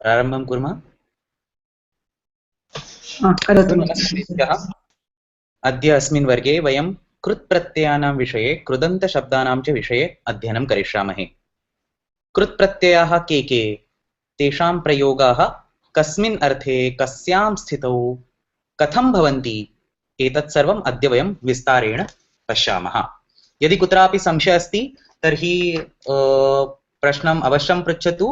प्रारम्भं कुर्मः। करोतु। नमस्तेभ्यः। अद्य अस्मिन् वर्गे वयं कृत्प्रत्ययानां विषये कृदन्तशब्दानां च विषये अध्ययनं करिष्यामः। कृत्प्रत्ययाः के तेषां प्रयोगाः कस्मिन् अर्थे कस्यां स्थितौ कथं भवन्ति एतत् सर्वम् अद्य वयं विस्तारेण पश्यामः। यदि कुत्रापि संशयः अस्ति तर्हि प्रश्नम् अवश्यं पृच्छतु।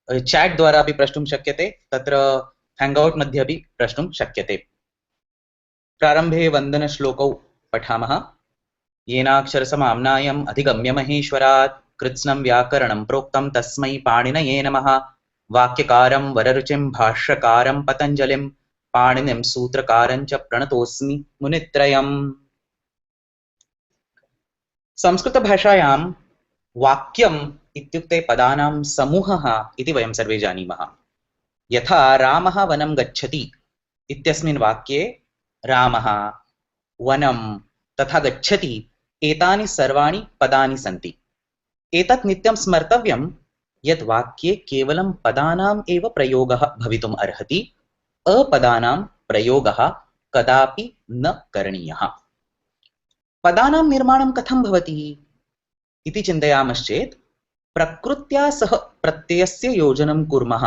चैट द्वारा अपि प्रष्टुं शक्यते, तत्र हैंगआउट मध्ये अपि प्रष्टुं शक्यते। प्रारम्भे वन्दनश्लोकौ पठामः। येनाक्षरसमाम्नायम् अधिगम्य महेश्वरात् कृत्स्नं व्याकरणं प्रोक्तं तस्मै पाणिनये नमः। वाक्यकारं वररुचिं भाष्यकारं पतञ्जलिं पाणिनिं सूत्रकारं च प्रणतोऽस्मि मुनित्रयम्। संस्कृतभाषायां वाक्यम् इत्युक्ते पदानां समूहः इति वयं सर्वे जानीमः। यथा रामः वनं गच्छति इत्यस्मिन् वाक्ये रामः वनं तथा गच्छति एतानि सर्वाणि पदानि सन्ति। एतत् नित्यं स्मर्तव्यं यत् वाक्ये केवलं पदानाम् एव प्रयोगः भवितुम् अर्हति, अपदानां प्रयोगः कदापि न करणीयः। पदानां निर्माणं कथं भवति इति चिन्तयामश्चेत् प्रकृत्या सह प्रत्ययस्य योजनं कुर्मः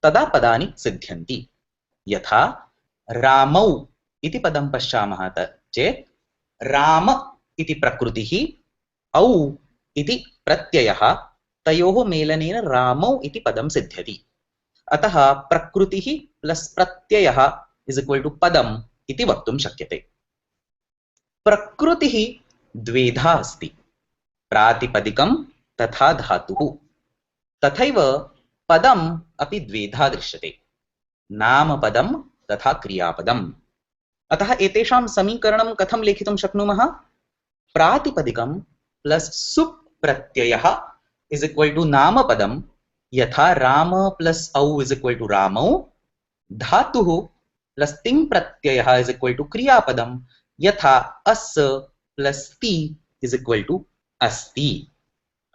तदा पदानि सिद्ध्यन्ति। यथा रामौ इति पदं पश्यामः चेत् राम इति प्रकृतिः, औ इति प्रत्ययः, तयोः मेलनेन रामौ इति पदं सिद्ध्यति। अतः प्रकृतिः प्लस प्रत्ययः इज इक्वल टू पदम् इति वक्तुं शक्यते। प्रकृतिः द्वेधा अस्ति, प्रातिपदिकं तथा धातुः। तथैव पदम् अपि द्वेधा दृश्यते, नामपदं तथा क्रियापदम्। अतः एतेषां समीकरणं कथं लेखितुं शक्नुमः? प्रातिपदिकं प्लस सुप् प्रत्ययः इज इक्वल टू नामपदं, यथा राम प्लस औ इज इक्वल टू रामौ। धातुः प्लस तिङ् प्रत्ययः इज इक्वल टू क्रियापदं, यथा अस् प्लस ति इज इक्वल टू अस्ति।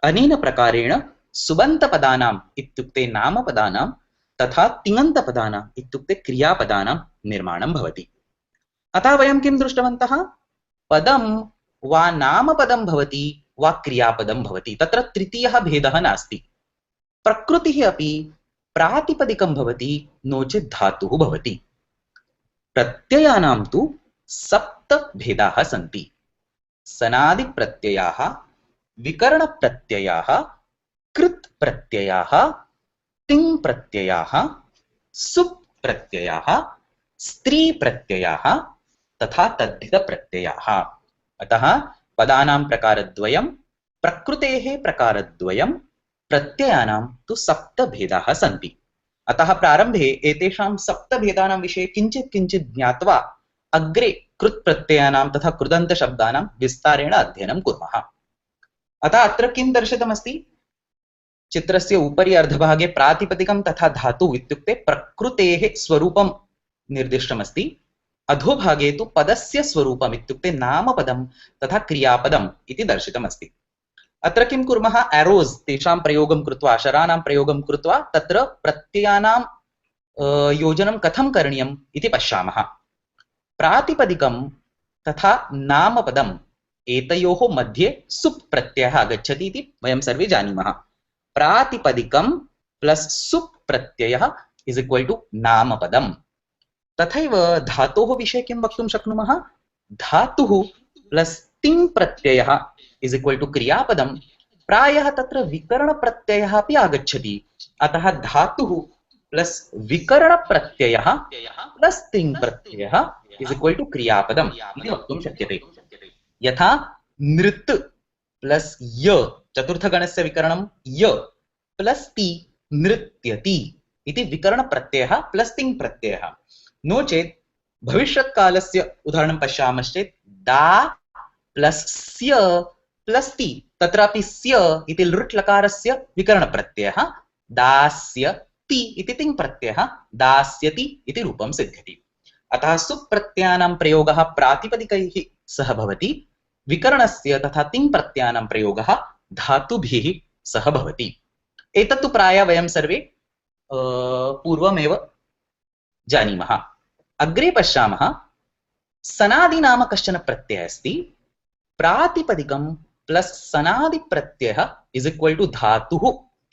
अनेन प्रकारेण सुबन्तपदानाम् इत्युक्ते नामपदानां तथा तिङन्तपदानाम् इत्युक्ते क्रियापदानां निर्माणं भवति। अतः वयं किं दृष्टवन्तः? पदं वा नामपदं भवति वा क्रियापदं भवति, तत्र तृतीयः भेदः नास्ति। प्रकृतिः अपि प्रातिपदिकं भवति, नो चेत् धातुः भवति। प्रत्ययानां तु सप्त भेदाः सन्ति। सनादिप्रत्ययाः, विकरणप्रत्ययाः, कृत् प्रत्ययाः, तिङ् प्रत्ययाः, सुप् प्रत्ययाः, स्त्री प्रत्ययाः तथा तद्धित प्रत्ययाः। अतः पदानां प्रकारद्वयं, प्रकृतेः प्रकारद्वयं, प्रत्ययानां तु सप्त भेदाः सन्ति। अतः प्रारम्भे एतेषां सप्त भेदानां विषये किञ्चित् ज्ञात्वा अग्रे कृत् प्रत्ययानां तथा कृदन्तशब्दानां विस्तारेण अध्ययनं कुर्मः। अतः अत्र किं दर्शितमस्ति? चित्रस्य उपरि अर्धभागे प्रातिपदिकं तथा धातुः इत्युक्ते प्रकृतेः स्वरूपं निर्दिष्टमस्ति। अधोभागे तु पदस्य स्वरूपम् इत्युक्ते नामपदं तथा क्रियापदम् इति दर्शितमस्ति। अत्र किं कुर्मः? एरोस् तेषां प्रयोगं कृत्वा, अक्षराणां प्रयोगं कृत्वा तत्र प्रत्ययानां योजनं कथं करणीयम् इति पश्यामः। प्रातिपदिकं तथा नामपदम् एतयोः मध्ये सुप् प्रत्ययः आगच्छति इति वयं सर्वे जानीमः। प्रातिपदिकं प्लस सुप् प्रत्ययः इज इक्वल टू नामपदम्। तथैव धातोः विषये किं वक्तुं शक्नुमः? धातुः प्लस तिङ् प्रत्ययः इज इक्वल टू क्रियापदं। प्रायः तत्र विकरणप्रत्ययः अपि आगच्छति, अतः धातुः प्लस विकरणप्रत्ययः प्लस तिङ् प्रत्ययः इज इक्वल टू क्रियापदम् इति वक्तुं शक्यते। यथा नृत् प्लस य, चतुर्थगणस्य विकरणं य, प्लस ति नृत्यति इति विकरणप्रत्ययः प्लस तिङ् प्रत्ययः। नो चेत् भविष्यत्कालस्य उदाहरणं पश्यामश्चेत् दा प्लस स्य प्लस ति, तत्रापि स्य इति लृट् लकारस्य विकरणप्रत्ययः, दास्यति इति तिङ् प्रत्ययः, दास्यति इति रूपं सिद्ध्यति। अतः सुप्रत्ययानां प्रयोगः प्रातिपदिकैः सह भवति, विकरणस्य तथा तिङ् प्रत्ययानां प्रयोगः धातुभिः सह भवति। एतत्तु प्रायः वयं सर्वे पूर्वमेव जानीमः। अग्रे पश्यामः। सनादि नाम कश्चन प्रत्ययः अस्ति। प्रातिपदिकं प्लस सनादि प्रत्ययः इज इक्वल टू धातुः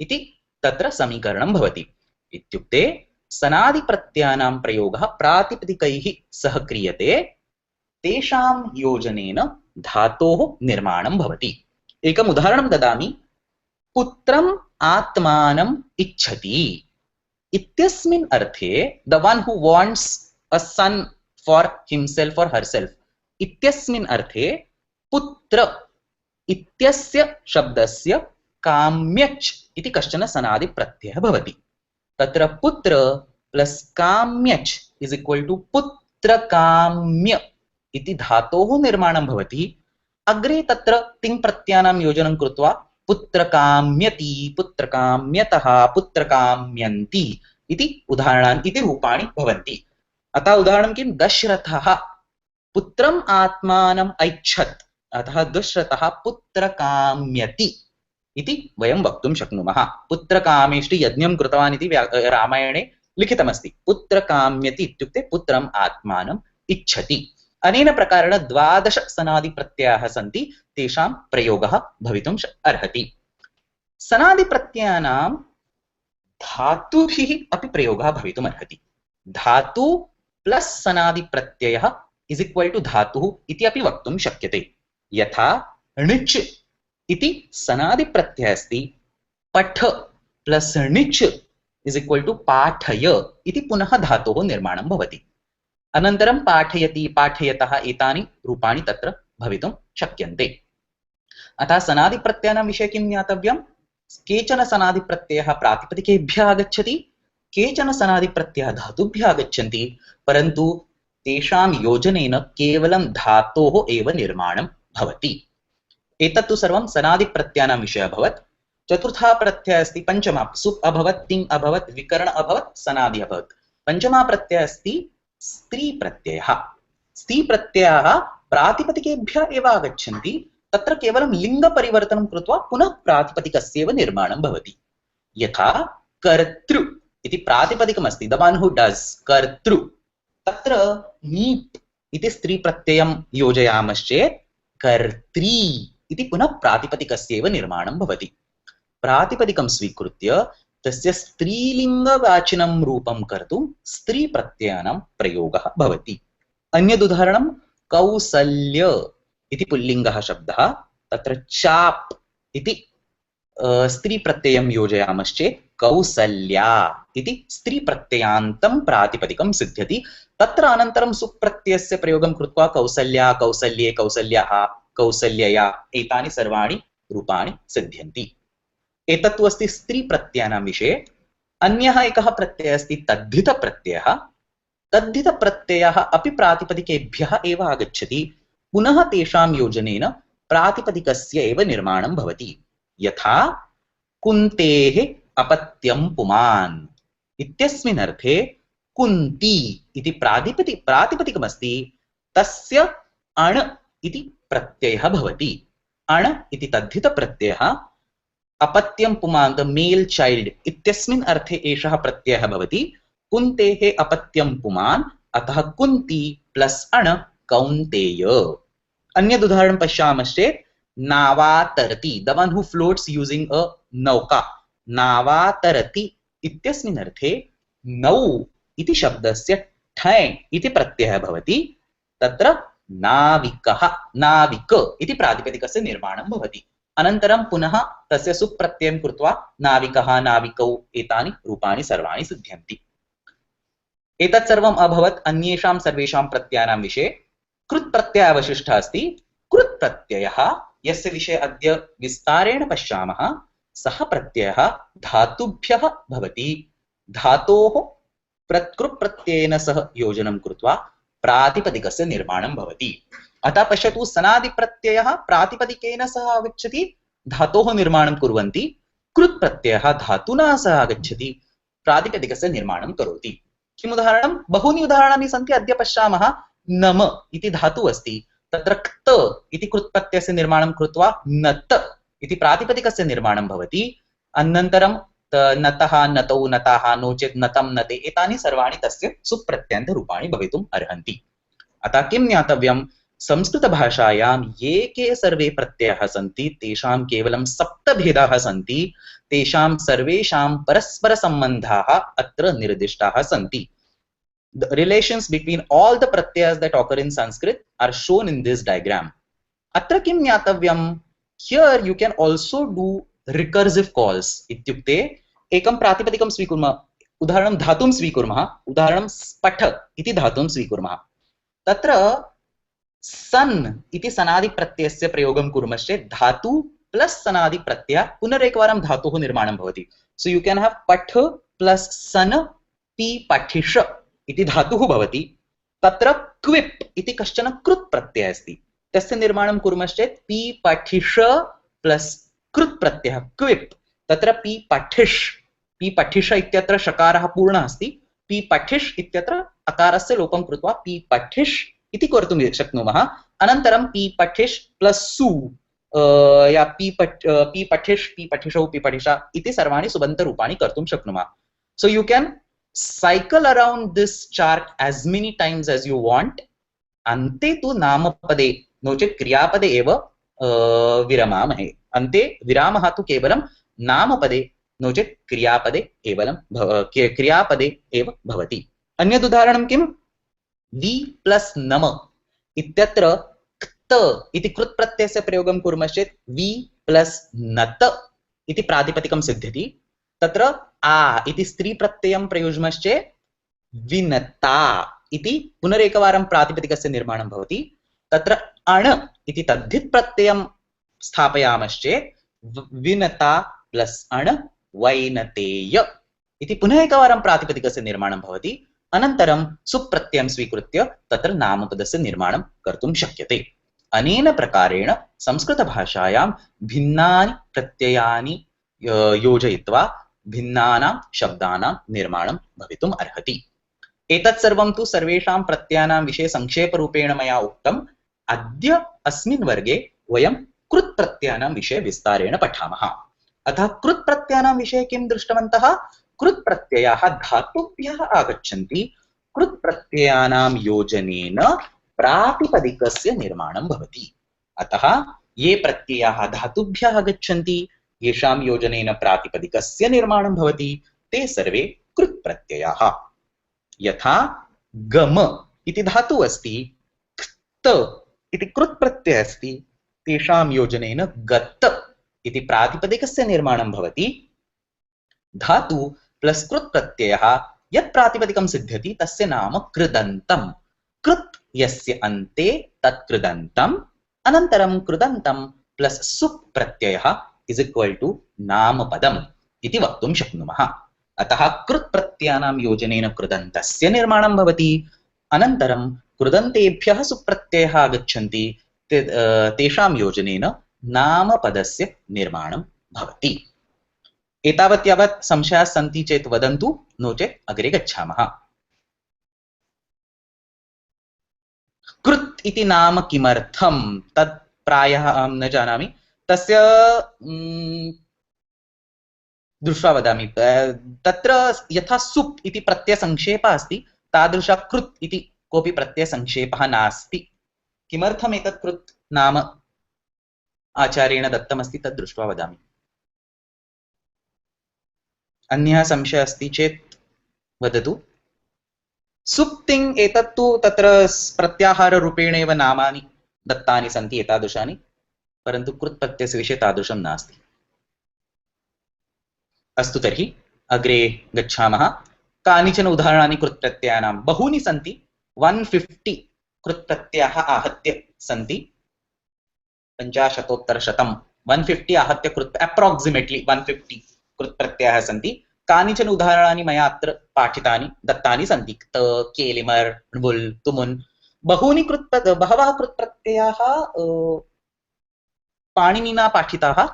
इति तत्र समीकरणं भवति। इत्युक्ते सनादि प्रत्ययानां प्रयोगः प्रातिपदिकैः सह क्रियते, तेषां योजनेन धातोः निर्माणं भवति। एकम् उदाहरणं ददामि। पुत्रम् आत्मानम् इच्छति इत्यस्मिन् अर्थे the one who wants a son for himself और हरसेल्फ इत्यस्मिन् अर्थे पुत्र इत्यस्य शब्दस्य काम्यच् इति कश्चन सनादि प्रत्ययः भवति। तत्र पुत्र प्लस काम्यच् इज इक्वल टू पुत्रकाम्य इति धातोः निर्माणं भवति। अग्रे तत्र तिङ् प्रत्ययानां योजनं कृत्वा पुत्रकाम्यति, पुत्रकाम्यतः, पुत्रकाम्यन्ति इति उदाहरणानि इति रूपाणि भवन्ति। अतः उदाहरणं किं? दशरथः पुत्रम् आत्मानम् ऐच्छत्, अतः दशरथः पुत्रकाम्यति इति वयं वक्तुं शक्नुमः। पुत्रकामेष्टि यज्ञं कृतवान् इति रामायणे लिखितमस्ति। पुत्रकाम्यति इत्युक्ते पुत्रम् आत्मानम् इच्छति। अनेन प्रकारेण 12 सनादि प्रत्ययाः सन्ति, तेषां प्रयोगः भवितुम् अर्हति। सनादि प्रत्ययानां धातुभिः अपि प्रयोगः भवितुम् अर्हति। धातु प्लस सनादि प्रत्ययः इज इक्वल टू धातुः इति अपि वक्तुं शक्यते। यथा णिच् इति सनादि प्रत्ययः अस्ति। पठ प्लस णिच् इज इक्वल टू पाठय इति पुनः धातोः निर्माणं भवति। अनन्तरं पाठयति, पाठयतः एतानि रूपाणि तत्र भवितुं शक्यन्ते। अतः सनादि प्रत्ययानां विषये किं ज्ञातव्यं? केचन सनादि प्रत्ययः प्रातिपदिकेभ्यः आगच्छति, केचन सनादि प्रत्ययः धातुभ्यः आगच्छन्ति, परन्तु तेषां योजनेन केवलं धातोः एव निर्माणं भवति। एतत्तु सर्वं सनादि प्रत्ययानां विषयः अभवत्। चतुर्थः प्रत्ययः अस्ति पंचमः। सुप् अभवत्, तिङ् अभवत्, विकर्ण अभवत्, सनादि अभवत्। पंचमः प्रत्ययः अस्ति स्त्री प्रत्ययः। स्त्री प्रत्ययाः प्रातिपदिकेभ्यः एव आगच्छन्ति, तत्र केवलं लिंग परिवर्तनं कृत्वा पुनः प्रातिपदिकस्य एव निर्माणं भवति। यथा कर्तृ इति प्रातिपदिकम् अस्ति, द वन हू डज, कर्तृ। तत्र नीप् इति स्त्री प्रत्ययं योजयामश्चेत् कर्त्री इति पुनः प्रातिपदिकस्य एव निर्माणं भवति। प्रातिपदिकं स्वीकृत्य तस्य स्त्रीलिंगवाचिनं रूपं कर्तुं स्त्री प्रत्ययानां प्रयोगः भवति। अन्यदुदाहरणं कौसल्य इति पुल्लिङ्गः शब्दः। तत्र चाप् इति स्त्री प्रत्ययं योजयामश्चेत् कौसल्या इति स्त्री प्रत्ययान्तं प्रातिपदिकं सिद्ध्यति। तत्र अनन्तरं सुप्रत्ययस्य प्रयोगं कृत्वा कौसल्या, कौसल्ये, कौसल्याः, कौसल्यया एतानि सर्वाणि रूपाणि सिद्ध्यन्ति। एतत्तु अस्ति स्त्री प्रत्ययानां विषये। अन्यः एकः प्रत्ययः अस्ति तद्धित प्रत्ययः। तद्धित प्रत्ययः अपि प्रातिपदिकेभ्यः एव आगच्छति, पुनः तेषां योजनेन प्रातिपदिकस्य एव निर्माणं भवति। यथा कुन्तेः अपत्यं पुमान् इत्यस्मिन् अर्थे कुन्ती इति प्रातिपदिकमस्ति, तस्य अण् इति प्रत्ययः भवति। अण् इति तद्धित प्रत्ययः। अपत्यं पुमान्, द मेल चाइल्ड इत्यस्मिन् अर्थे एषः प्रत्ययः भवति। कुन्तेः अपत्यं पुमान्, अतः कुन्ती प्लस अण् कौन्तेय। अन्यदुदाहरणं पश्यामश्चेत् नावातरति, the one who floats using a नौका। नावातरति इत्यस्मिन् अर्थे नौ इति शब्दस्य ठै इति प्रत्ययः भवति। तत्र नाविकः, नाविक इति प्रातिपदिकस्य निर्माणं भवति। अनन्तरं पुनः तस्य सुप्रत्ययं कृत्वा नाविकः, नाविकौ एतानि रूपाणि सर्वाणि सिद्ध्यन्ति। एतत् सर्वम् अभवत् अन्येषां सर्वेषां प्रत्ययानां विषये। कृत् प्रत्ययः अवशिष्टः अस्ति। कृत् प्रत्ययः यस्य विषये अद्य विस्तारेण पश्यामः, सः प्रत्ययः धातुभ्यः भवति। धातोः कृत् प्रत्ययेन सह योजनं कृत्वा प्रातिपदिकस्य निर्माणं भवति। अतः पश्यतु, सनादि प्रत्ययः प्रातिपदिकेन सह आगच्छति, धातोः निर्माणं कुर्वन्ति। कृत् प्रत्ययः धातुना सह आगच्छति, प्रातिपदिकस्य निर्माणं करोति। किम् उदाहरणं? बहूनि उदाहरणानि सन्ति, अद्य पश्यामः। नम इति धातुः अस्ति, तत्र क्त इति कृत् प्रत्ययस्य निर्माणं कृत्वा नत इति प्रातिपदिकस्य निर्माणं भवति। अनन्तरं नतः नतौ नताः नो चेत् नतं नते एतानि सर्वाणि तस्य सुप्रत्ययान्तरूपाणि भवितुम् अर्हन्ति। अतः किं ज्ञातव्यं, संस्कृतभाषायां ये के सर्वे प्रत्ययाः सन्ति तेषां केवलं 7 भेदाः सन्ति, तेषां सर्वेषां परस्परसम्बन्धाः अत्र निर्दिष्टाः सन्ति। The relations between all the pratyas that occur in Sanskrit are shown in this diagram. Atra kim jnatavyam? Here you can also do recursive calls. Ityukte ekam pratipadikam svikurmah. Udaharanam dhatum svikurmah. Udaharanam spatha iti dhatum svikurmah. Tatra san iti sanadi pratyasya prayogam kurmashchet dhatu plus sanadi pratyaya punarekvaram dhatuh nirmanam bhavati. So you can have patha plus san pi pathisha इति धातुः भवति। तत्र क्विप् इति कश्चन कृत् प्रत्ययः अस्ति, तस्य निर्माणं कुर्मश्चेत् पि पठिष प्लस कृत् प्रत्ययः क्विप्। तत्र पि पठिष इत्यत्र शकारः पूर्णः अस्ति, पि पठिष इत्यत्र अकारस्य लोपं कृत्वा पि पठिष इति कर्तुं शक्नुमः। अनन्तरं पि पठिष प्लस सु या पि पठिष पि पठिषौ पि पठिषा इति सर्वाणि सुबन्तरूपाणि कर्तुं शक्नुमः। So you can cycle around this chart as many times as you want. अन्ते तु नामपदे नो चेत् क्रियापदे एव विरमामहे। अन्ते विरामः तु केवलं नामपदे नो चेत् क्रियापदे एव भवति। अन्यद् उदाहरणं किं, वि प्लस नम इत्यत्र क्त इति कृत् प्रत्ययस्य प्रयोगं कुर्मश्चेत् वि प्लस नत इति प्रातिपदिकं सिद्ध्यति। तत्र आ इति स्त्री प्रत्ययं प्रयुज्मश्चेत् विनता इति पुनरेकवारं प्रातिपदिकस्य निर्माणं भवति। तत्र अण इति तद्धित् प्रत्ययं स्थापयामश्चेत् विनता प्लस अण वैनतेय इति पुनः एकवारं प्रातिपदिकस्य निर्माणं भवति। अनन्तरं सुप्रत्ययं स्वीकृत्य तत्र नामपदस्य निर्माणं कर्तुं शक्यते। अनेन प्रकारेण संस्कृतभाषायां भिन्नानि प्रत्ययानि योजयित्वा भिन्नानां शब्दानां निर्माणं भवितुम् अर्हति। एतत् सर्वं तु सर्वेषां प्रत्ययानां विषये संक्षेपरूपेण मया उक्तम्। अद्य अस्मिन् वर्गे वयं कृत् प्रत्ययानां विषये विस्तारेण पठामः। अतः कृत् प्रत्ययानां विषये किं दृष्टवन्तः, कृत् प्रत्ययाः धातुभ्यः आगच्छन्ति। कृत् प्रत्ययानां योजनेन प्रातिपदिकस्य निर्माणं भवति। अतः ये प्रत्ययाः धातुभ्यः आगच्छन्ति येषां योजनेन प्रातिपदिकस्य निर्माणं भवति ते सर्वे कृत् प्रत्ययाः। यथा गम इति धातु अस्ति, क्त इति कृत् प्रत्ययः अस्ति, तेषां योजनेन गत इति प्रातिपदिकस्य निर्माणं भवति। धातु प्लस कृत् प्रत्ययः यत् प्रातिपदिकं सिद्ध्यति तस्य नाम कृदन्तं। कृत् यस्य अन्ते तत् कृदन्तम्। अनन्तरं कृदन्तं प्लस सुप् प्रत्ययः is equal to नामपदम् इति वक्तुं शक्नुमः। अतः कृत् प्रत्ययानां योजनेन कृदन्तस्य निर्माणं भवति। अनन्तरं कृदन्तेभ्यः सुप्रत्ययः आगच्छन्ति, तेषां योजनेन नामपदस्य निर्माणं भवति। एतावत् यावत् संशयाः सन्ति चेत् वदन्तु, नो चेत् अग्रे गच्छामः। कृत् इति नाम किमर्थं तत् प्रायः अहं न जानामि, तस्य दृष्ट्वा वदामि। तत्र यथा सुप् इति प्रत्ययसंक्षेपः अस्ति तादृश कृत् इति कोऽपि प्रत्ययसंक्षेपः नास्ति। किमर्थम् एतत् कृत् नाम आचार्येण दत्तमस्ति तद् दृष्ट्वा वदामि। अन्यः संशयः अस्ति चेत् वदतु। सुप्तिङ् एतत्तु तत्र प्रत्याहाररूपेण एव नामानि दत्तानि सन्ति एतादृशानि, परन्तु कृत् प्रत्ययस्य विषये तादृशं नास्ति। अस्तु तर्हि अग्रे गच्छामः। कानिचन उदाहरणानि कृत् प्रत्ययानां बहूनि सन्ति। 150 कृत् प्रत्ययाः आहत्य सन्ति। 50-100 150 आहत्य कृत् अप्रोक्सिमेट्लि 150 कृत् प्रत्ययाः सन्ति। कानिचन उदाहरणानि मया अत्र पाठितानि दत्तानि सन्ति। क्त, केलिमर्, णुबुल्, तुमुन्, बहवः कृत् प्रत्ययाः पाणिनिना पाठिताः।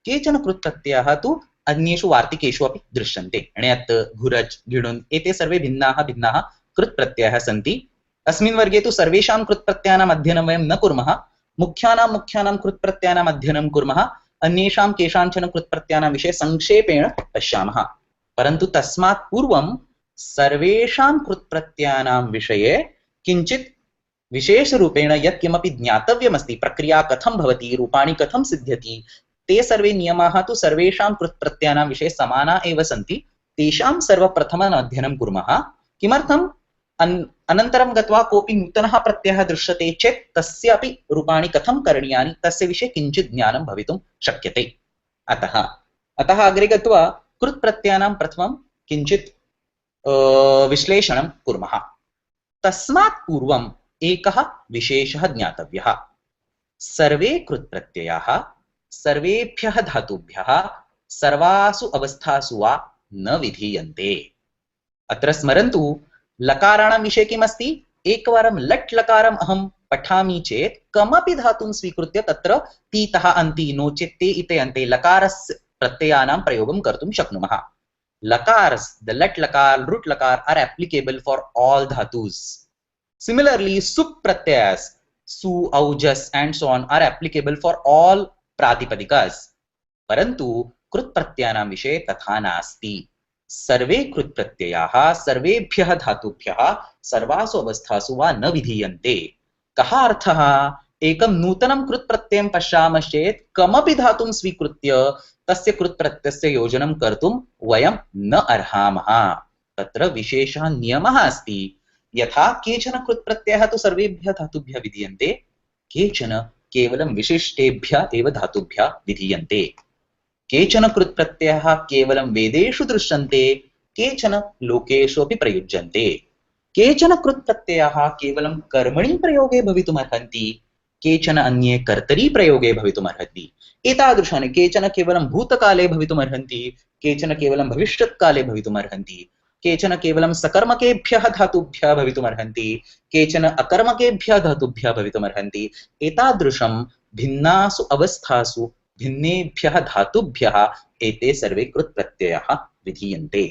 केचन कृत् प्रत्ययाः तु अन्येषु वार्तिकेषु अपि दृश्यन्ते। ण्यत्, घुरज्, गिणुन् एते सर्वे भिन्नाः कृत् प्रत्ययाः सन्ति। अस्मिन् वर्गे तु सर्वेषां कृत् प्रत्ययानाम् अध्ययनं वयं न कुर्मः। मुख्यानां कृत् प्रत्ययानाम् अध्ययनं कुर्मः। अन्येषां केषाञ्चन कृत्प्रत्ययानां विषये संक्षेपेण पश्यामः। परन्तु तस्मात् पूर्वं सर्वेषां कृत्प्रत्ययानां विषये किञ्चित् विशेषरूपेण यत्किमपि ज्ञातव्यमस्ति, प्रक्रिया कथं भवति, रूपाणि कथं सिद्ध्यति, ते सर्वे नियमाः तु सर्वेषां कृत्प्रत्ययानां विषये समाना एव सन्ति। तेषां सर्वप्रथमम् अध्ययनं कुर्मः। किमर्थम्? अनन्तरं गत्वा कोऽपि नूतनः प्रत्ययः दृश्यते चेत् तस्यापि रूपाणि कथं करणीयानि तस्य विषये किञ्चित् ज्ञानं भवितुं शक्यते। अतः अग्रे गत्वा कृत्प्रत्ययानां प्रथमं किञ्चित् विश्लेषणं कुर्मः। तस्मात् पूर्वम् एकः विशेषः ज्ञातव्यः। सर्वे कृत्प्रत्ययाः सर्वेभ्यः धातुभ्यः सर्वासु अवस्थासु वा न विधीयन्ते। अत्र स्मरन्तु, लकाराणां विषये किमस्ति? एकवारं लट् लकारम् अहं पठामि चेत् कमपि धातुं स्वीकृत्य तत्र तीतः अन्ति नो चेत् ते इते अन्ते लकारस्य प्रत्ययानां प्रयोगं कर्तुं शक्नुमः। Lakars, the let lakar, root lakar are applicable for all dhatus. Similarly, sup pratyayas, su, aujas, and so on are applicable for all pratipadikas. Parantu krut pratyayanam विषये तथा नास्ति। सर्वे कृत् प्रत्ययाः सर्वेभ्यः धातुभ्यः सर्वासु अवस्थासु वा न विधीयन्ते। कः अर्थः? एकं नूतनं कृत् प्रत्ययं पश्यामश्चेत् कमपि धातुं स्वीकृत्य तस्य कृत् प्रत्ययस्य योजनं कर्तुं वयं न अर्हामः। तत्र विशेषः नियमः अस्ति। यथा केचन कृत् प्रत्ययाः तु सर्वेभ्यः धातुभ्यः विधीयन्ते, केचन केवलं विशिष्टेभ्यः एव धातुभ्यः विधीयन्ते। केचन कृत् प्रत्ययाः केवलं वेदेषु दृश्यन्ते, केचन लोकेषु अपि प्रयुज्यन्ते। केचन कृत् प्रत्ययाः केवलं कर्मणि प्रयोगे भवितुमर्हन्ति, केचन अन्ये कर्तरी प्रयोगे भवितुमर्हन्ति। एतादृशानि केचन केवलं भूतकाले भवितुमर्हन्ति, केचन केवलं भविष्यत्काले भवितुमर्हन्ति, केचन केवलं सकर्मकेभ्यः धातुभ्यः भवितुमर्हन्ति, केचन अकर्मकेभ्यः धातुभ्यः भवितुमर्हन्ति। एतादृशं भिन्नासु अवस्थासु भिन्नेभ्यः धातुभ्यः एते सर्वे कृत् प्रत्ययाः विधीयन्ते।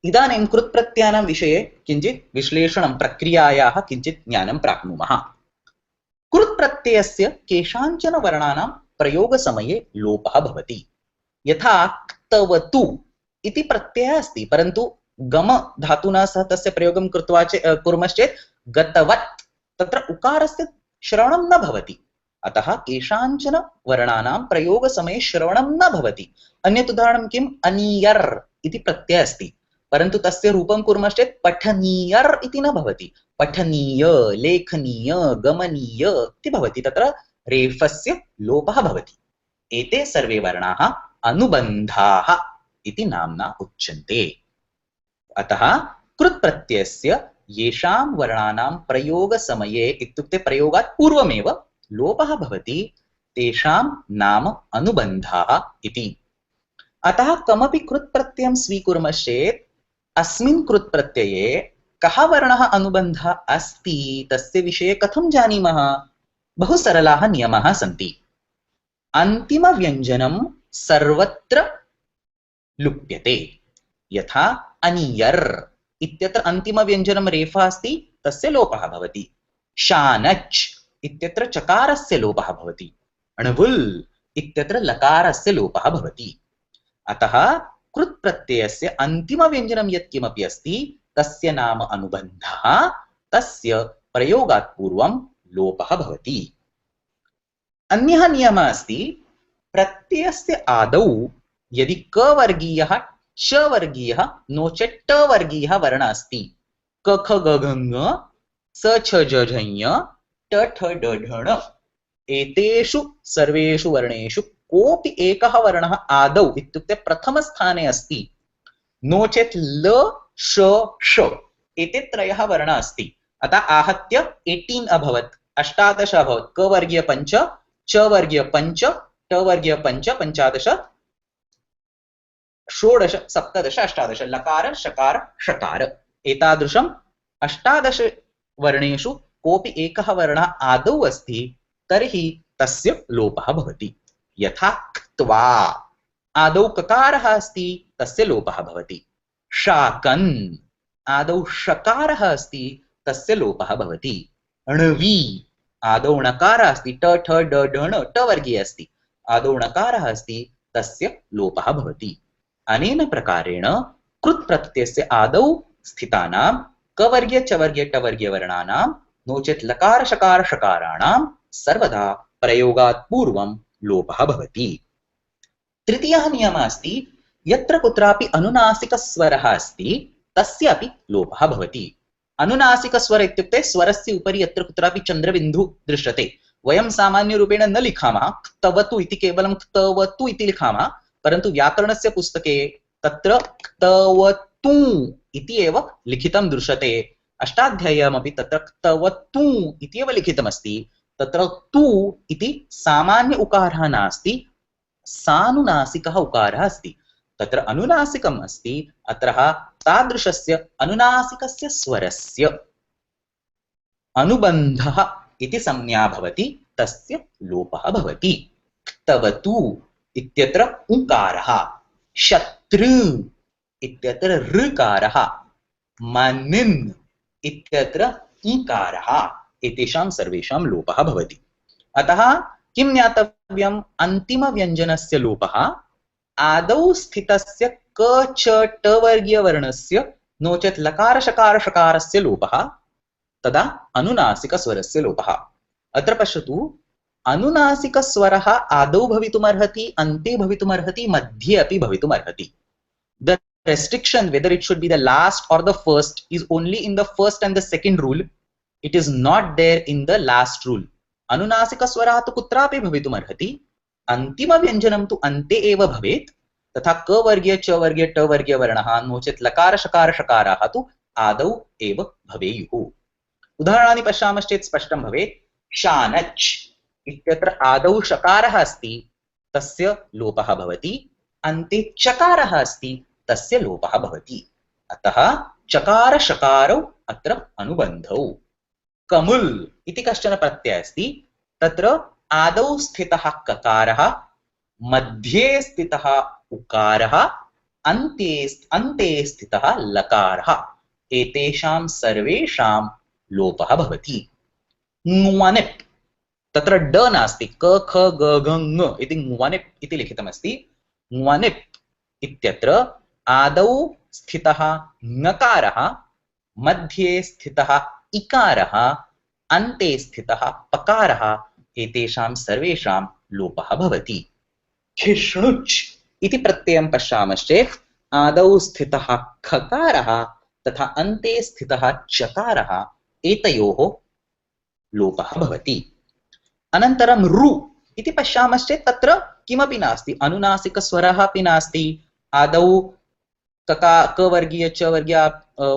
इदानीं कृत् प्रत्ययानां विषये किञ्चित् विश्लेषणं प्रक्रियायाः किञ्चित् ज्ञानं प्राप्नुमः। कृत् प्रत्ययस्य केषाञ्चन वर्णानां प्रयोगसमये लोपः भवति। यथा क्तवतु इति प्रत्ययः अस्ति, परन्तु गम धातुना सह तस्य प्रयोगं कृत्वा कुर्मश्चेत् गतवत् तत्र उकारस्य श्रवणं न भवति। अतः केषाञ्चन वर्णानां प्रयोगसमये श्रवणं न भवति। अन्यत् उदाहरणं किम्? अनीयर् इति प्रत्ययः अस्ति, परन्तु तस्य रूपं कुर्मश्चेत् पठनीयर् इति न भवति। पठनीय, लेखनीय, गमनीय इति भवति। तत्र रेफस्य लोपः भवति। एते सर्वे वर्णाः अनुबन्धाः इति नाम्ना उच्यन्ते। अतः कृत् प्रत्ययस्य येषां वर्णानां प्रयोगसमये इत्युक्ते प्रयोगात् पूर्वमेव लोपः भवति तेषां नाम अनुबन्धाः इति। अतः कमपि कृत् प्रत्ययं स्वीकुर्मश्चेत् अस्मिन् कृत् प्रत्यये कः वर्णः अनुबन्धः अस्ति तस्य विषये कथं जानीमः? बहु सरलाः नियमाः सन्ति। अन्तिमव्यञ्जनं सर्वत्र लुप्यते। यथा अनियर् इत्यत्र अन्तिमव्यञ्जनं रेफा अस्ति, तस्य लोपः भवति। शानच् इत्यत्र चकारस्य लोपः भवति। अणवुल् इत्यत्र लकारस्य लोपः भवति। अतः कृत् प्रत्ययस्य अन्तिमव्यञ्जनं यत्किमपि अस्ति तस्य नाम अनुबन्धः, तस्य प्रयोगात् पूर्वं लोपः भवति। अन्यः नियमः अस्ति, प्रत्ययस्य आदौ यदि क वर्गीयः श वर्गीयः नो चेत् ट वर्गीयः वर्णः अस्ति, क ख ग घ ङ स छ ज झ ञ ट ठ ड ढ ण, एतेषु सर्वेषु वर्णेषु कोऽपि एकः वर्णः आदौ इत्युक्ते प्रथमस्थाने अस्ति, नो चेत् ल श ष एते त्रयः वर्णाः अस्ति। अतः आहत्य 18 अभवत्, 18 अभवत्। क वर्गीय 5, च वर्गीय 5, ट वर्गीय 5, 15, 16, 17, 18 लकार शकार षकार, एतादृशम् 18 वर्णेषु कोऽपि एकः वर्णः आदौ अस्ति तर्हि तस्य लोपः भवति। यथा क्त्वा आदौ ककारः अस्ति तस्य लोपः भवति। शाकन् आदौ षकारः अस्ति तस्य लोपः भवति। णवी आदौ णकारः अस्ति ट ठ ड ढ ण ट वर्गीय अस्ति आदौ णकारः अस्ति तस्य लोपः भवति अनेन प्रकारेण कृत् प्रत्ययस्य आदौ स्थितानां क वर्गीय च वर्गीय ट वर्गीय वर्णानां नो चेत् लकार शकार शकाराणां सर्वदा प्रयोगात् पूर्वं लोपः भवति तृतीयः नियमः अस्ति यत्र कुत्रापि अनुनासिकस्वरः अस्ति तस्यापि लोपः भवति अनुनासिकस्वर इत्युक्ते स्वरस्य उपरि यत्र कुत्रापि चन्द्रबिन्दु दृश्यते वयं सामान्यरूपेण न लिखामः क्तवतु इति केवलं क्तवतु इति लिखामः परन्तु व्याकरणस्य पुस्तके तत्र क्तवतु इति एव लिखितं दृश्यते अष्टाध्याय्यामपि तत्र क्तवतु इति एव लिखितमस्ति तत्र तु इति सामान्य उकारः नास्ति सानुनासिकः उकारः अस्ति तत्र अनुनासिकम् अस्ति अत्रः तादृशस्य अनुनासिकस्य स्वरस्य अनुबन्धः इति संज्ञा भवति तस्य लोपः भवति क्तवतु इत्यत्र उकारः शत्रु इत्यत्र ऋकारः मनिन् इत्यत्र ईकारः एतेषां सर्वेषां लोपः भवति अतः किं ज्ञातव्यम् अन्तिमव्यञ्जनस्य लोपः आदौ स्थितस्य क च ट वर्गीय वर्णस्य नो चेत् लकार शकार शकारस्य लोपः तदा अनुनासिकस्वरस्य लोपः अत्र पश्यतु अनुनासिकस्वरः आदौ भवितुमर्हति अन्ते भवितुमर्हति मध्ये अपि भवितुमर्हति the restriction whether it should be the last or the first is only in the first and the second rule it is not there in the last rule अनुनासिकस्वरः तु कुत्रापि भवितुमर्हति अन्तिमव्यञ्जनं तु अन्ते एव भवेत् तथा क वर्गीय च वर्गीय ट वर्गीय वर्णः नो चेत् लकार शकार शकाराः तु आदौ एव भवेयुः उदाहरणानि पश्यामश्चेत् स्पष्टं भवेत् शानच् इत्यत्र आदौ शकारः अस्ति तस्य लोपः भवति अन्ते चकारः अस्ति तस्य लोपः भवति अतः चकार शकारौ अत्र अनुबन्धौ कमुल् इति कश्चन प्रत्ययः अस्ति तत्र आदौ स्थितः ककारः मध्ये स्थितः उकारः अन्ते स्थितः लकारः एतेषां सर्वेषां लोपः भवति ङुवनिप् तत्र ड नास्ति क ख ग घ ङ इति ङुवनिप् इति लिखितमस्ति ङुवनिप् इत्यत्र आदौ स्थितः ङकारः मध्ये स्थितः इकारः अन्ते स्थितः पकारः एतेषां सर्वेषां लोपः भवति खिष्णुच् इति प्रत्ययं पश्यामश्चेत् आदौ स्थितः खकारः तथा अन्ते स्थितः चकारः एतयोः लोपः भवति अनन्तरं रु इति पश्यामश्चेत् तत्र किमपि नास्ति अनुनासिकस्वरः अपि नास्ति आदौ क वर्गीय च वर्गीय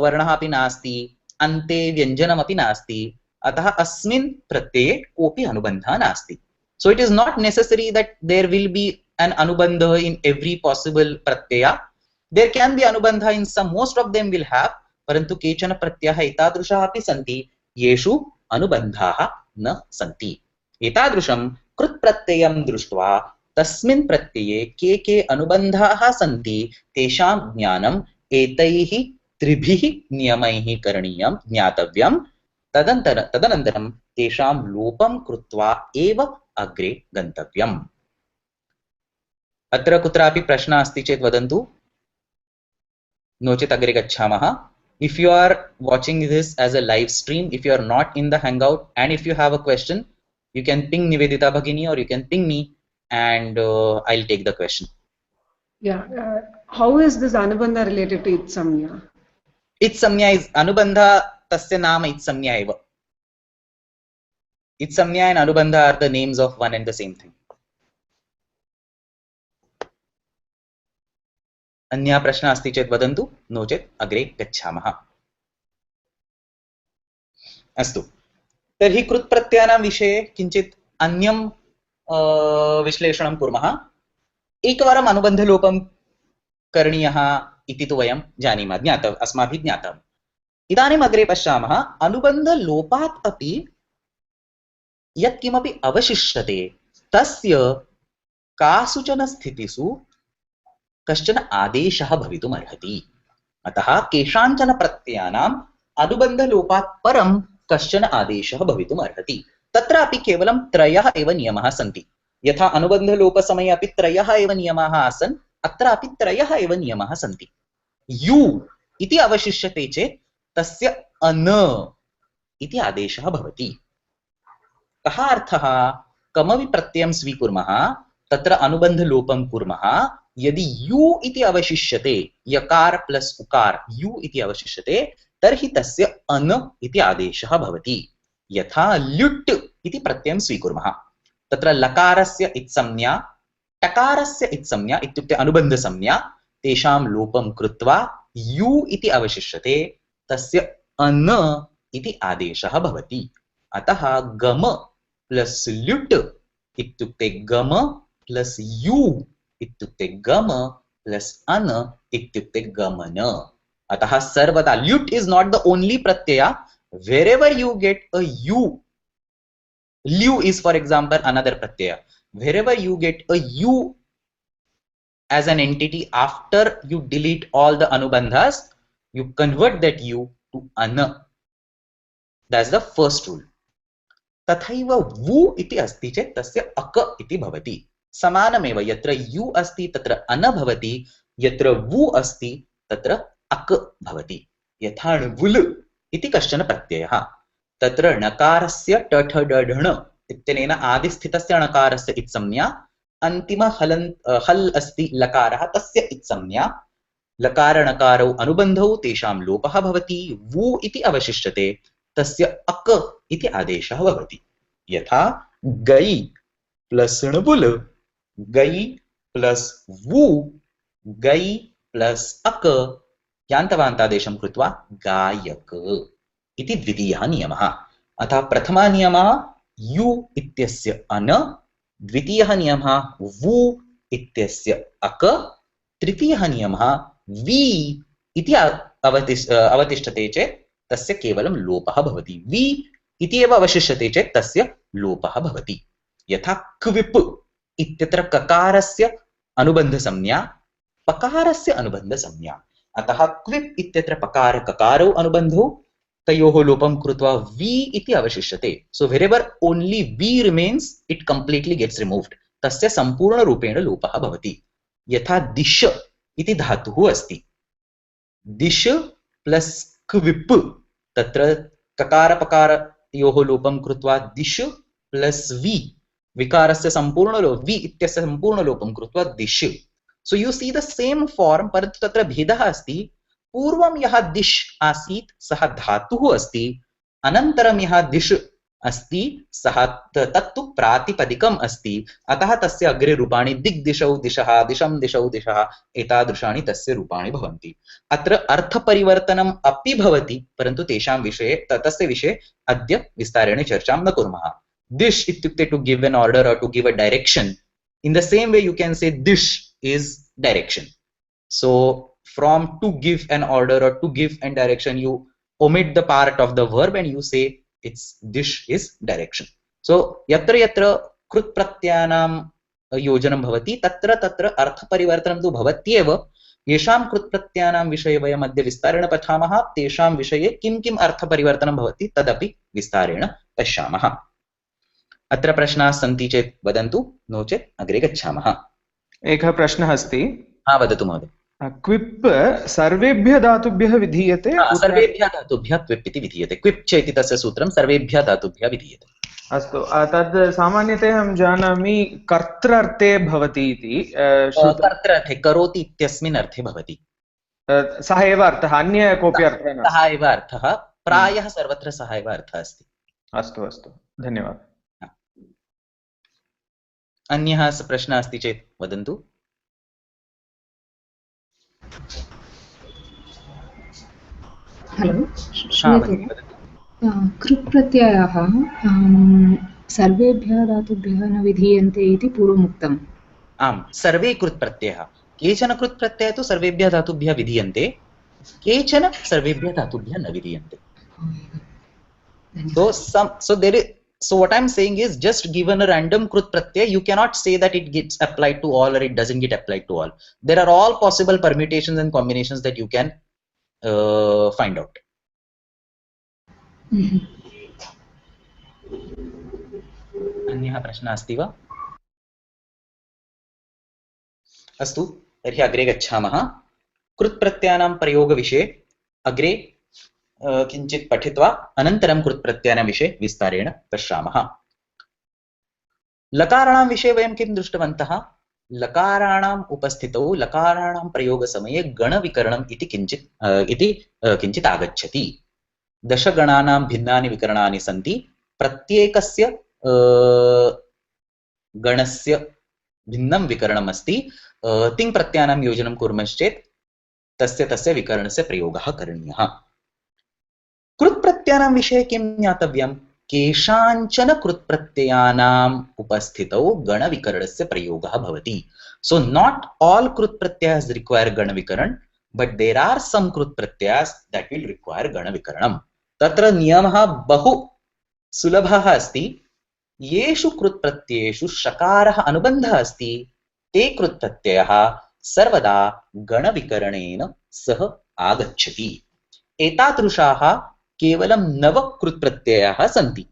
वर्णः अपि नास्ति अन्ते व्यञ्जनमपि नास्ति अतः अस्मिन् प्रत्यये कोऽपि अनुबन्धः नास्ति so it is not necessary that there will be an anubandha in every possible pratyaya there can be anubandha in some most of them will have परन्तु केचन प्रत्ययाः एतादृशाः अपि सन्ति येषु अनुबन्धाः न सन्ति एतादृशं कृत् प्रत्ययं दृष्ट्वा तस्मिन् प्रत्यये के अनुबन्धाः सन्ति तेषां ज्ञानम् एतैः त्रिभिः नियमैः करणीयं ज्ञातव्यं तदनन्तरं तेषां लोपं कृत्वा एव अग्रे गन्तव्यम् अत्र कुत्रापि प्रश्नः अस्ति चेत् वदन्तु नो चेत् अग्रे गच्छामः if you are watching this as a live stream if you are not in the hangout and if you have a question you can ping Nivedita Bhagini or you can ping me and I'll take the question how is this anubandha related to itsamnya itsamnya is anubandha tasya nama itsamnya eva itsamnya and anubandha are the names of one and the same thing अन्यः प्रश्नः अस्ति चेत् वदन्तु नो चेत् अग्रे गच्छामः अस्तु तर्हि कृत् प्रत्ययानां विषये किञ्चित् अन्यं विश्लेषणं कुर्मः एकवारम् अनुबन्धलोपं करणीयः इति तु वयं जानीमः अस्माभिः ज्ञातम् इदानीम् अग्रे पश्यामः अनुबन्धलोपात् अपि यत्किमपि अवशिष्यते तस्य कासुचन स्थितिषु कश्चन आदेशः भवितुम् अर्हति अतः केषाञ्चन प्रत्ययानाम् अनुबन्धलोपात् परं कश्चन आदेशः भवितुम् अर्हति तत्रापि केवलं त्रयः एव नियमाः सन्ति। यथा अनुबन्धलोपसमये अपि त्रयः एव नियमाः आसन्, अत्रापि त्रयः एव नियमाः सन्ति। यु इति अवशिष्यते चेत् तस्य अन इति आदेशः भवति। कः अर्थः? कमपि प्रत्ययं स्वीकुर्मः, तत्र अनुबन्धलोपं कुर्मः, यदि यु इति अवशिष्यते, यकार प्लस उकार यु इति अवशिष्यते, तर्हि तस्य अन इति आदेशः भवति। यथा ल्युट् इति प्रत्ययं स्वीकुर्मः, तत्र लकारस्य इत्संज्ञा टकारस्य इत्संज्ञा इत्युक्ते अनुबन्धसंज्ञा, तेषां लोपं कृत्वा यु इति अवशिष्यते, तस्य अन इति आदेशः भवति। अतः गम प्लस ल्युट् इत्युक्ते गम प्लस यु इत्युक्ते गम प्लस अन इत्युक्ते गमन। अतः सर्वदा ल्युट् is not the only Pratyaya, wherever you get a u, lu is for example another pratyaya, wherever you get a u as an entity, after you delete all the anubandhas, you convert that u to ana. That's the first rule. तथैव वु इति अस्ति चेत् तस्य अक इति भवति। समानमेव, यत्र यु अस्ति तत्र अन भवति, यत्र वु अस्ति तत्र अक भवति। यथा वुल् इति कश्चन प्रत्ययः, तत्र णकारस्य टठ डढण इत्यनेन आदिस्थितस्य णकारस्य इत्संज्ञा, अन्तिम हल् अस्ति लकारः, तस्य इत्संज्ञा, लकार णकारौ अनुबन्धौ तेषां लोपः भवति, वु इति अवशिष्यते, तस्य अक इति आदेशः भवति। यथा गै प्लस णबुल, गै प्लस वु, गै प्लस अक यान्तवान्तादेशं कृत्वा गायक इति द्वितीयः नियमः। अतः प्रथमः नियमः यु इत्यस्य अन, द्वितीयः नियमः वु इत्यस्य अक, तृतीयः नियमः वि इति अवतिष्ठते चेत् तस्य केवलं लोपः भवति। वि इति एव अवशिष्यते चेत् तस्य लोपः भवति। यथा क्विप् इत्यत्र ककारस्य अनुबन्धसंज्ञा, पकारस्य अनुबन्धसंज्ञा, अतः क्विप् इत्यत्र पकार ककारौ अनुबन्धौ, तयोः लोपं कृत्वा वि इति अवशिष्यते। सो wherever only v remains, it completely gets removed, तस्य सम्पूर्णरूपेण लोपः भवति। यथा दिश इति धातुः अस्ति, दिश प्लस क्विप्, तत्र ककार पकारयोः लोपं कृत्वा दिश प्लस वि, विकारस्य वि इत्यस्य सम्पूर्णलोपं कृत्वा दिश। So you see the same form, परन्तु तत्र भेदः अस्ति। पूर्वं यः दिश आसीत् सः धातुः अस्ति, अनन्तरं यः दिश अस्ति सः तत्तु प्रातिपदिकम् अस्ति, अतः तस्य अग्रे रूपाणि दिग्दिशौ दिशः, दिशं दिशौ दिशः, एतादृशानि तस्य रूपाणि भवन्ति। अत्र अर्थपरिवर्तनम् अपि भवति, परन्तु तेषां विषये तस्य विषये अद्य विस्तारेण चर्चां न कुर्मः। दिश इत्युक्ते टु गिव एन ऑर्डर और to give a direction, in the same way you can say dish is direction. So from to give an order or to give an direction, you omit the part of the verb and you say it's dish is direction. So yatra yatra krut pratyanam योजनं भवति, तत्र तत्र अर्थपरिवर्तनं तु भवत्येव। येषां कृत् प्रत्ययानां विषये वयम् अद्य विस्तारेण पठामः, तेषां विषये किं किम् अर्थपरिवर्तनं भवति तदपि विस्तारेण पश्यामः। अत्र प्रश्नाः सन्ति चेत् वदन्तु, नो चेत् अग्रे गच्छामः। एकः प्रश्नः अस्ति। वदतु महोदय। क्विप् सर्वेभ्यः धातुभ्यः विधीयते? सर्वेभ्यः धातुभ्यः क्विप् इति विधीयते। क्विप् च इति तस्य सूत्रं सर्वेभ्यः धातुभ्यः विधीयते। अस्तु, तद् सामान्यतया अहं जानामि कर्त्रार्थे भवति इति। कर्त्रार्थे, करोति इत्यस्मिन् अर्थे भवति। सः एव अर्थः, अन्य कोऽपि अर्थः न? सः एव अर्थः, प्रायः सर्वत्र सः एव अर्थः अस्ति। अस्तु अस्तु, धन्यवादः। अन्यः प्रश्नः अस्ति चेत् वदन्तु। हलो, कृत् प्रत्ययाः सर्वेभ्यः धातुभ्यः न विधीयन्ते इति पूर्वमुक्तम्। आम्, सर्वे कृत् प्रत्ययाः, केचन कृत् प्रत्ययाः तु सर्वेभ्यः धातुभ्यः विधीयन्ते, केचन सर्वेभ्यः धातुभ्यः न विधीयन्ते। So what I'm saying is, just given a random krut pratyaya, you cannot say that it gets applied to all or it doesn't get applied to all. There are all possible permutations and combinations that you can find out. अन्यः प्रश्नः अस्ति वा? अस्तु, तर्हि अग्रे गच्छामः। कृत्प्रत्ययानां प्रयोगविषये अग्रे किञ्चित् पठित्वा अनन्तरं कृत्प्रत्ययानां विषये विस्तारेण पश्यामः। लकाराणां विषये वयं किं दृष्टवन्तः? लकाराणाम् उपस्थितौ लकाराणां प्रयोगसमये गणविकरणम् इति किञ्चित् आगच्छति। दशगणानां भिन्नानि विकरणानि सन्ति। प्रत्येकस्य गणस्य भिन्नं विकरणम् अस्ति। तिङ् प्रत्ययानां योजनं कुर्मश्चेत् तस्य विकरणस्य प्रयोगः करणीयः। कृत्प्रत्ययानां विषये किं ज्ञातव्यं? केषाञ्चन कृत्प्रत्ययानाम् उपस्थितौ गणविकरणस्य प्रयोगः भवति। सो नॉट ऑल कृत्प्रत्ययास रिक्वायर गणविकरण, बट देयर आर सम कृत्प्रत्ययास दैट विल रिक्वायर गणविकरणम्। तत्र नियमः बहु सुलभः अस्ति। येषु कृत्प्रत्ययेषु शकारः अनुबन्धः अस्ति ते कृत्प्रत्ययः सर्वदा गणविकरणेन सह आगच्छति। एतादृशाः केवलं 9 कृत्प्रत्ययाः सन्ति।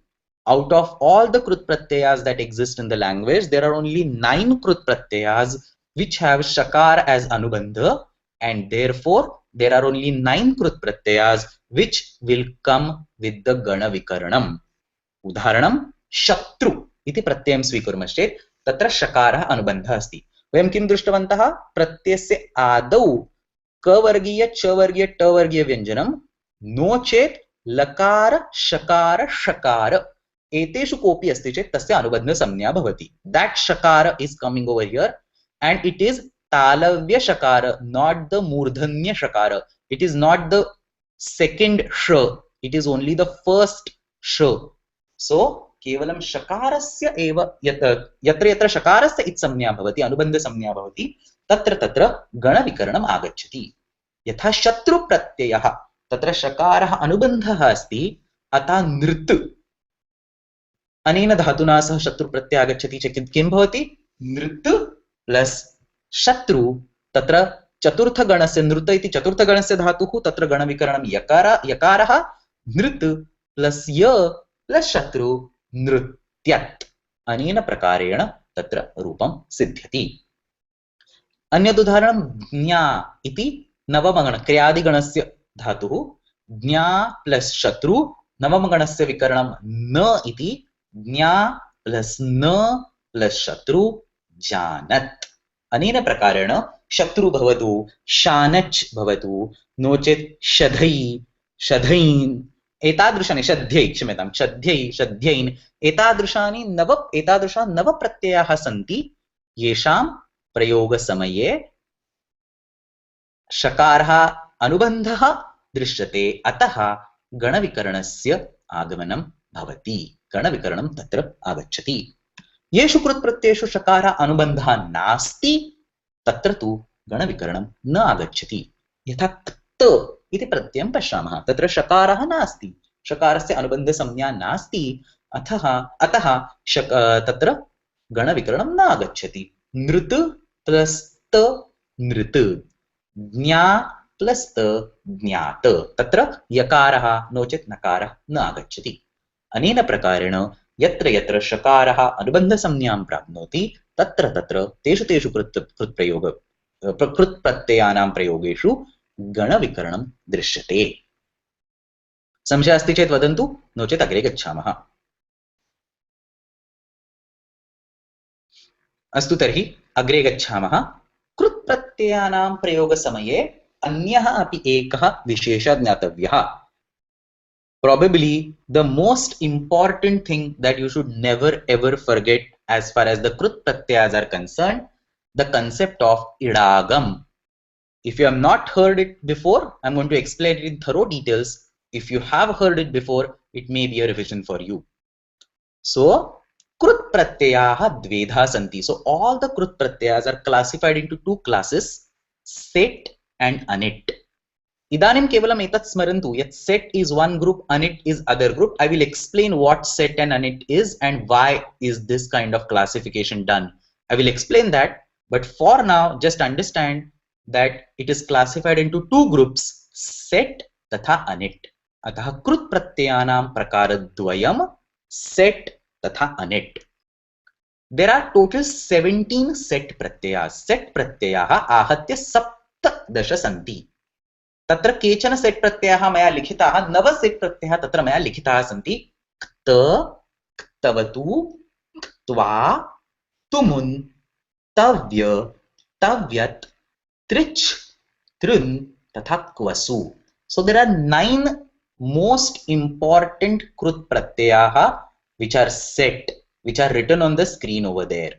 Out of all the krutpratyayas that exist in the language, there are only 9 krutpratyayas which have shakar as anubandha, and therefore there are only 9 krutpratyayas which will come with the gana vikaranam. उदाहरणं शत्रु इति प्रत्ययं स्वीकुर्मश्चेत् तत्र शकारः अनुबन्धः अस्ति। वयं किं दृष्टवन्तः? प्रत्ययस्य आदौ कवर्गीय चवर्गीय टवर्गीय व्यञ्जनं नो चेत् लकार शकार शकार एतेषु कोऽपि अस्ति चेत् तस्य अनुबन्धसंज्ञा भवति। दैट शकार is coming over here and it is तालव्य शकार, नॉट द मूर्धन्य शकार। It is not the second श, it is only the first श। सो केवलं शकारस्य एव यत्र यत्र शकारस्य इत्संज्ञा भवति, अनुबन्धसंज्ञा भवति, तत्र तत्र गणविकरणम् आगच्छति। यथा शत्रुप्रत्ययः, तत्र शकारः अनुबन्धः अस्ति, अतः नृत् अनेन धातुना सह शत्रुप्रत्ययः आगच्छति चेत् किं भवति? नृत् प्लस शत्रु। तत्र चतुर्थगणस्य नृत इति चतुर्थगणस्य धातुः, तत्र गणविकरणं यकारः नृत् प्लस य प्लस शत्रु नृत्यत्। अनेन प्रकारेण तत्र रूपं सिद्ध्यति। अन्यदुदाहरणं ज्ञा इति नवमगण क्रियादिगणस्य धातुः। ज्ञा प्लस शत्रु, नवमगणस्य विकरणं न इति, ज्ञा प्लस न प्लस शत्रु जानत्। अनेन प्रकारेण शत्रु भवतु, शानच् भवतु, नो चेत् शधै शधैन् एतादृशानि शध्यै क्षम्यतां शध्यै शध्यैन् एतादृशानि एतादृशा 9 प्रत्ययाः सन्ति येषां प्रयोगसमये शकारः अनुबन्धः दृश्यते, अतः गणविकरणस्य आगमनं भवति, गणविकरणं तत्र आगच्छति। येषु कृत्प्रत्ययेषु शकारः अनुबन्धः नास्ति तत्र तु गणविकरणं न आगच्छति। यथा क्त इति प्रत्ययं पश्यामः, तत्र शकारः नास्ति, शकारस्य अनुबन्धसंज्ञा नास्ति, अतः तत्र गणविकरणं न आगच्छति। नृत् प्लस त नृत्, ज्ञा प्लस त ज्ञात, तत्र यकारः नो चेत् नकारः न आगच्छति। अनेन प्रकारेण यत्र यत्र शकारः अनुबन्धसंज्ञां प्राप्नोति तत्र तत्र तेषु कृत्प्रत्ययानां प्रयोगेषु गणविकरणं दृश्यते। संशयः अस्ति चेत् वदन्तु, नो चेत् अग्रे गच्छामः। अस्तु, तर्हि अग्रे गच्छामः। कृत्प्रत्ययानां प्रयोगसमये अन्यः अपि एकः विशेषः ज्ञातव्यः। Probably the most important thing that you should never ever forget as far as the krut pratyayas are concerned, the concept of idagam. If you have not heard it before, I'm going to explain it in thorough details. If you have heard it before, it may be a revision for you. So krut pratyayaha dvedha santi. So all the krut pratyayas are classified into 2 classes, set and anit. इदानीं केवलम् एतत् स्मरन्तु यत् set is one group, anit is other group. I will explain what set and anit is and why is this kind of classification done. I will explain that, but for now just understand that it is classified into 2 groups, set तथा anit. अतः कृत् प्रत्ययानां प्रकारद्वयं set तथा anit. There are total 17 set pratyayas. Set प्रत्ययाः आहत्य 17 सन्ति. तत्र केचन set प्रत्ययाः मया लिखिताः, 9 सेट् प्रत्ययाः तत्र मया लिखिताः सन्ति. क्त, क्तवतु, क्त्वा, तुमुन्, तव्य, तव्यत्, त्रिच्, तृन् तथा क्वसु. So there are 9 most important krut pratyayah which are set, which are written on the screen over there.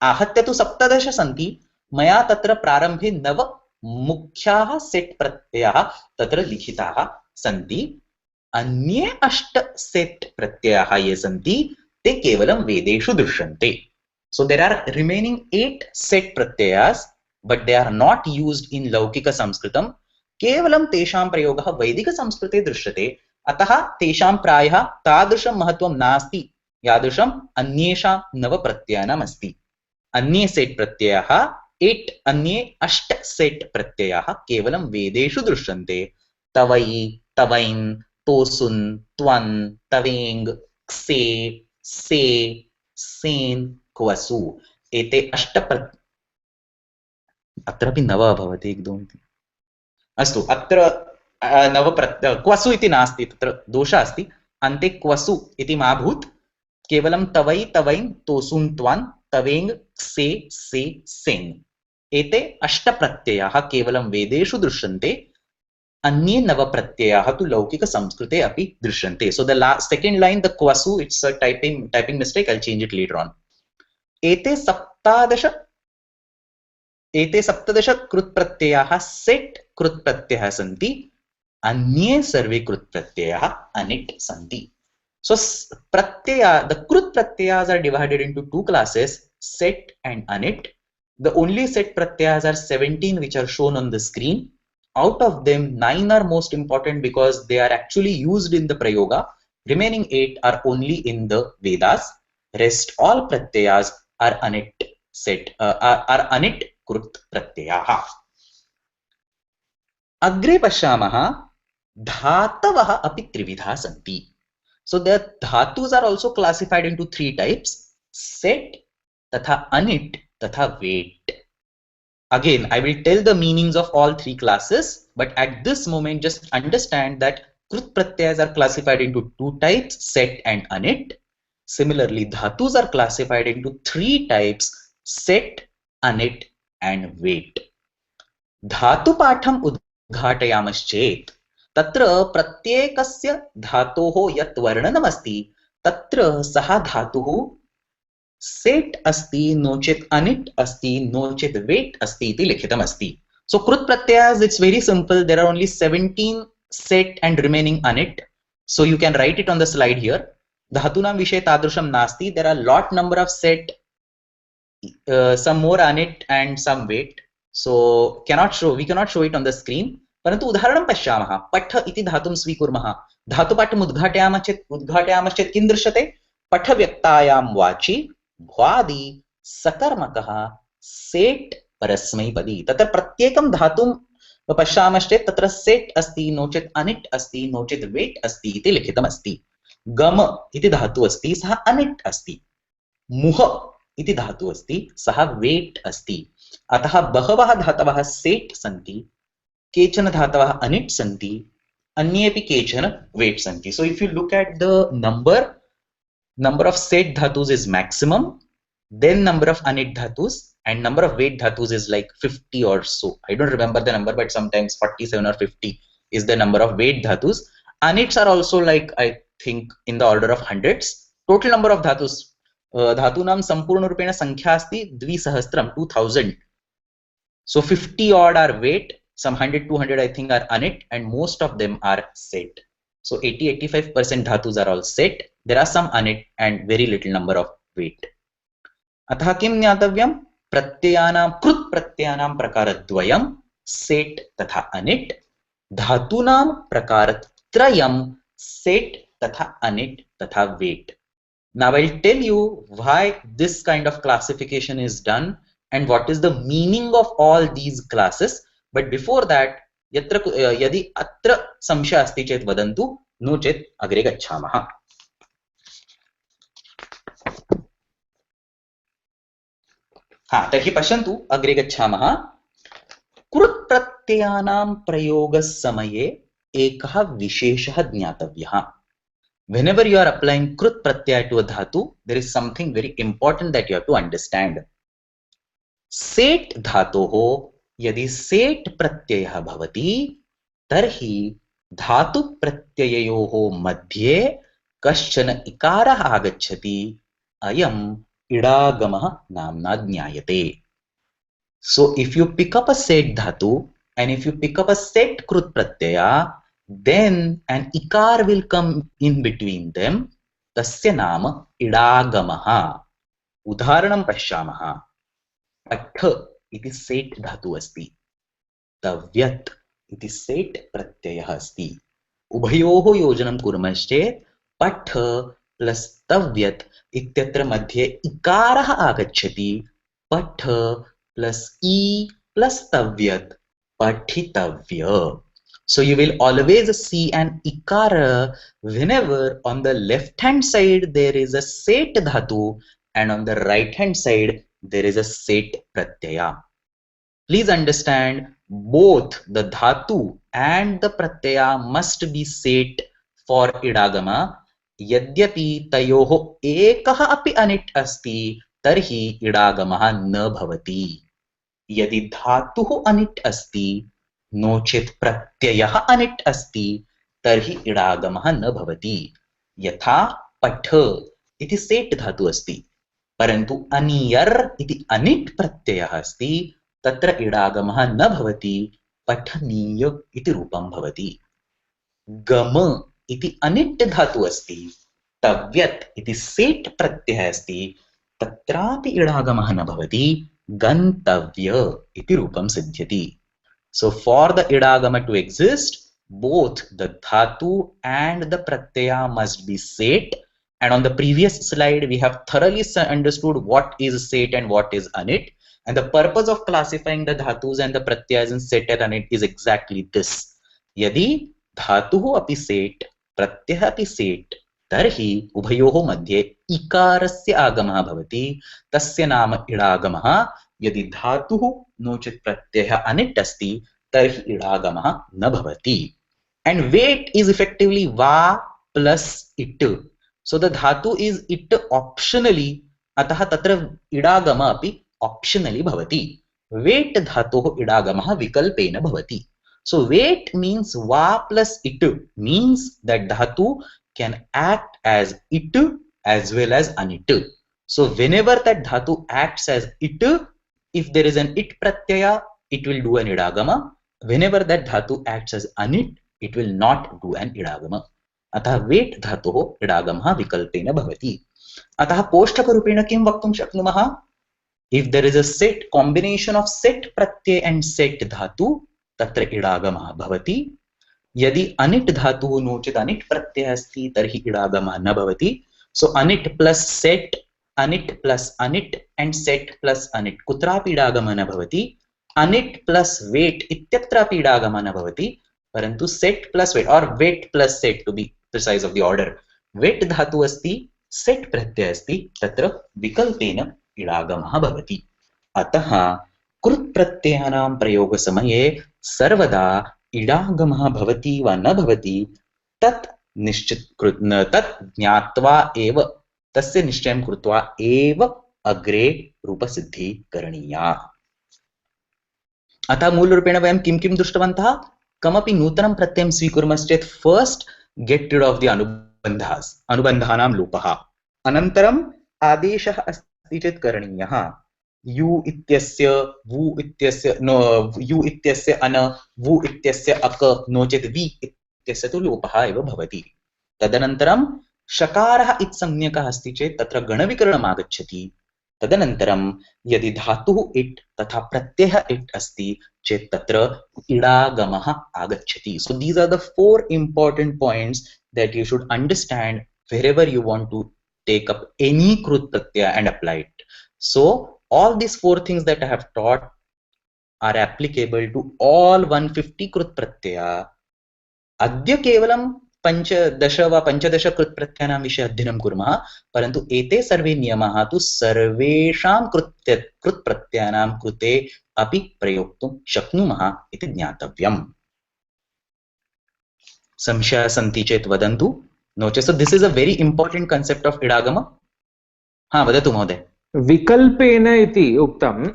आहत्य तु 17 सन्ति. मया तत्र प्रारम्भे 9 मुख्याः सेट् प्रत्ययाः तत्र लिखिताः सन्ति. अन्ये 8 सेट् प्रत्ययाः ये सन्ति ते केवलं वेदेषु दृश्यन्ते. So there are remaining 8 set pratyayas, but they are not used in लौकिक संस्कृतं. केवलं तेषां प्रयोगः वैदिक संस्कृते दृश्यते. अतः तेषां प्रायः तादृशं महत्त्वं नास्ति यादृशम् अन्येषां 9 प्रत्ययानाम् अस्ति. अन्ये सेट् प्रत्ययाः 8, अन्ये 8 सेट् प्रत्ययाः केवलं वेदेषु दृश्यन्ते. तवै, तवैन्, तोसुन्, त्वन्, तवेङ्, क्से, से, सेन्, क्वसु. एते 8 अत्रापि 9 भवति 1 2 3. अस्तु, अत्र 9 क्वसु इति नास्ति, तत्र दोषः अस्ति. अन्ते क्वसु इति मा भूत्. केवलं तवै, तवैन्, तोसुन्, त्वान्, तवेङ्, क्से, से, सेन्. एते 8 प्रत्ययाः केवलं वेदेषु दृश्यन्ते. अन्ये 9 प्रत्ययाः तु लौकिक संस्कृते अपि दृश्यन्ते. So the second line, the क्वसु, it's a typing mistake. I'll change it later on. एते 17 कृत् प्रत्ययाः सेट् कृत् प्रत्ययाः सन्ति. अन्ये सर्वे कृत् प्रत्ययाः अनिट् सन्ति. So the कृत् pratyayas are divided into 2 classes, set and anit. The only set pratyayas are 17 which are shown on the screen. Out of them 9 are most important because they are actually used in the prayoga. Remaining 8 are only in the Vedas. Rest all pratyayas are anit set, are anit कृत् प्रत्ययाः. अग्रे पश्यामः धातवः अपि त्रिविधाः सन्ति. So the dhatus are also classified into 3 types: set, tatha anit, tatha wait. Again, I will tell the meanings of all 3 classes, but at this moment just understand that krut pratyayas are classified into 2 types: set and anit. Similarly, dhatus are classified into 3 types: set, anit and wait. धातु पाठम् उद्घाटयामश्चेत् तत्र प्रत्येकस्य धातोः यत् वर्णनमस्ति तत्र सः धातुः set अस्ति, no चेत् अनिट् अस्ति, नो चेत् वेट् अस्ति इति लिखितमस्ति. So krut pratyayas, it's very simple. There are only 17 set and remaining anit. So you can write it on the slide here. Dhatunam vishe tadrusham nasti. There are lot number of set, some more anit and some wait. So we cannot show it on the screen. परन्तु उदाहरणं पश्यामः. पठ इति धातुं स्वीकुर्मः. धातुपाठम् उद्घाटयामश्चेत् किं दृश्यते? पठव्यक्तायां वाचि भ्वादि सकर्मकः set परस्मैपदी. तत्र प्रत्येकं धातुं पश्यामश्चेत् तत्र सेट् अस्ति, नो चेत् अनिट् अस्ति, नो चेत् वेट् अस्ति इति लिखितमस्ति. गम इति धातुः अस्ति, सः अनिट् अस्ति. मुह इति धातुः अस्ति, सः वेट् अस्ति. अतः बहवः धातवः सेट् सन्ति, केचन धातवः अनिट् सन्ति, अन्येपि केचन वेट् सन्ति. So if you look at the number of set dhatus is maximum, then number of anit dhatus, and number of wait dhatus is like 50 or so. I don't remember the number, but sometimes 47 or 50 is the number of wait dhatus. Anits are also like, I think, in the order of hundreds. Total number of dhatus, धातूनां सम्पूर्णरूपेण संख्या अस्ति 2000. So 50 odd are wait, some 100-200 I think are anit, and most of them are set. So 80-85% dhatus are all set. There are some anit and very little number of wait. अतः किं ज्ञातव्यं? प्रत्ययानां कृत् प्रत्ययानां प्रकारद्वयं set तथा अनिट्, धातूनां प्रकारत्रयं set तथा अनिट् तथा wait. Now I'll tell you why this kind of classification is done and what is the meaning of all these classes. But before that, यदि अत्र संशयः अस्ति चेत् वदन्तु, नो चेत् अग्रे गच्छामः. हा, तर्हि पश्यन्तु, अग्रे गच्छामः। कृत् प्रत्ययानां प्रयोगसमये एकः विशेषः ज्ञातव्यः। Whenever you are applying krut pratyaya to a dhatu, there is something very important that you have to understand. Set धातोः यदि सेट् प्रत्ययः भवति तर्हि धातु प्रत्यययोः मध्ये कश्चन इकारः आगच्छति, अयम् इडागमः नाम्ना ज्ञायते. So if you pick up a set dhatu and if you pick up a set krut pratyaya, then an ikar will come in between them. Tasya nama idagamaha. Udharanam pashyamah. Patha iti set dhatu asti. Tavyat iti set pratyayah asti. Ubhayoho yojanam kurmashchet patha plus tavyat ityatra madhye ikarah agacchati. Patha plus e plus tavyat, pathitavya. So you will always see an ikara whenever on the left hand side there is a set dhatu and on the right hand side there is a set pratyaya. Please understand, both the dhatu and the pratyaya must be set for idagama. Yadyapi tayoho ekah api anit asti tarhi idagamah न भवति. यदि धातुः अनिट् अस्ति no चेत् प्रत्ययः अनिट् अस्ति तर्हि इडागमः न भवति. यथा पठ इति सेट् धातु अस्ति परन्तु अनियर् इति अनिट् प्रत्ययः अस्ति, तत्र इडागमः न भवति, पठनीय इति रूपं भवति. गम इति अनिट् धातु अस्ति, तव्यत् इति सेट् प्रत्ययः अस्ति, तत्रापि इडागमः न भवति, गन्तव्य iti rupam siddhyati. So for the idagama to exist, both the dhatu and the pratyaya must be set. And on the previous slide, we have thoroughly understood what is set and what is anit. And the purpose of classifying the dhatus and the pratyayas in set and anit is exactly this. Yadi dhatuhu api set, pratyaya api set, tarhi ubhayoho madhye ikarasya agamah bhavati, tasya nama idagamah. यदि धातुः no चेत् प्रत्ययः अनिट् अस्ति तर्हि इडागमः न भवति. And wait is effectively va plus it. So the dhatu is it optionally, अतः तत्र इडागमः अपि optionally भवति. Wait धातोः इडागमः विकल्पेन भवति. So wait means va plus it means that dhatu can act as it as well as anit. So whenever that dhatu acts as it, if there is an it pratyaya, it will do an idagama. Whenever that dhatu acts as anit, it will not do an idagama. अतः wait धातोः इडागमः विकल्पेन भवति. अतः पोष्ठकरूपेण किं वक्तुं शक्नुमः? If there is a set combination of set pratyay and set dhatu, तत्र इडागमः भवति. यदि अनिट धातुः नो चेत् अनिट प्रत्ययः अस्ति तर्हि इडागमः न भवति. So anit plus set, anit plus anit and set plus anit कुत्रापि इडागमः न भवति. anit plus wait इत्यत्रापि इडागमः न भवति, परन्तु set plus wait or wait plus set to be precise of the order, wait धातु अस्ति, set प्रत्यय अस्ति, तत्र विकल्पेन इडागमः भवति. अतः कृत् प्रत्ययानां प्रयोग समये सर्वदा इडागमः भवति वा न भवति तत् ज्ञात्वा एव तस्य निश्चयं कृत्वा एव अग्रे रूपसिद्धिः करणीया. अतः मूलरूपेण वयं किं किं दृष्टवन्तः? कमपि नूतनं प्रत्ययं स्वीकुर्मश्चेत् first get rid of the अनुबन्धानां लोपः, अनन्तरम् आदेशः अस्ति चेत् करणीयः. यु इत्यस्य वु इत्यस्य यु इत्यस्य अन वु इत्यस्य अक नो चेत् वि इत्यस्य तु लोपः एव भवति. तदनन्तरं शकारः इत्संज्ञकः अस्ति चेत् तत्र गणविकरणम् आगच्छति. तदनन्तरं यदि धातुः इट् तथा प्रत्ययः इट् अस्ति चेत् तत्र इडागमः आगच्छति. So these are the four important points that you should understand wherever you want to take up any krut pratyaya and apply it. So all these four things that I have taught are applicable to all 150 krut pratyaya. Adya kevalam पञ्चदश वा पञ्चदश कृत्प्रत्ययानां विषये अध्ययनं कुर्मः, परन्तु एते सर्वे नियमाः तु सर्वेषां कृत्प्रत्ययानां कृते अपि प्रयोक्तुं शक्नुमः इति ज्ञातव्यम्। संशयाः सन्ति चेत् वदन्तु, नो चेत् this is a very important concept of इडागम। हा, वदतु महोदय। विकल्पेन इति उक्तम्।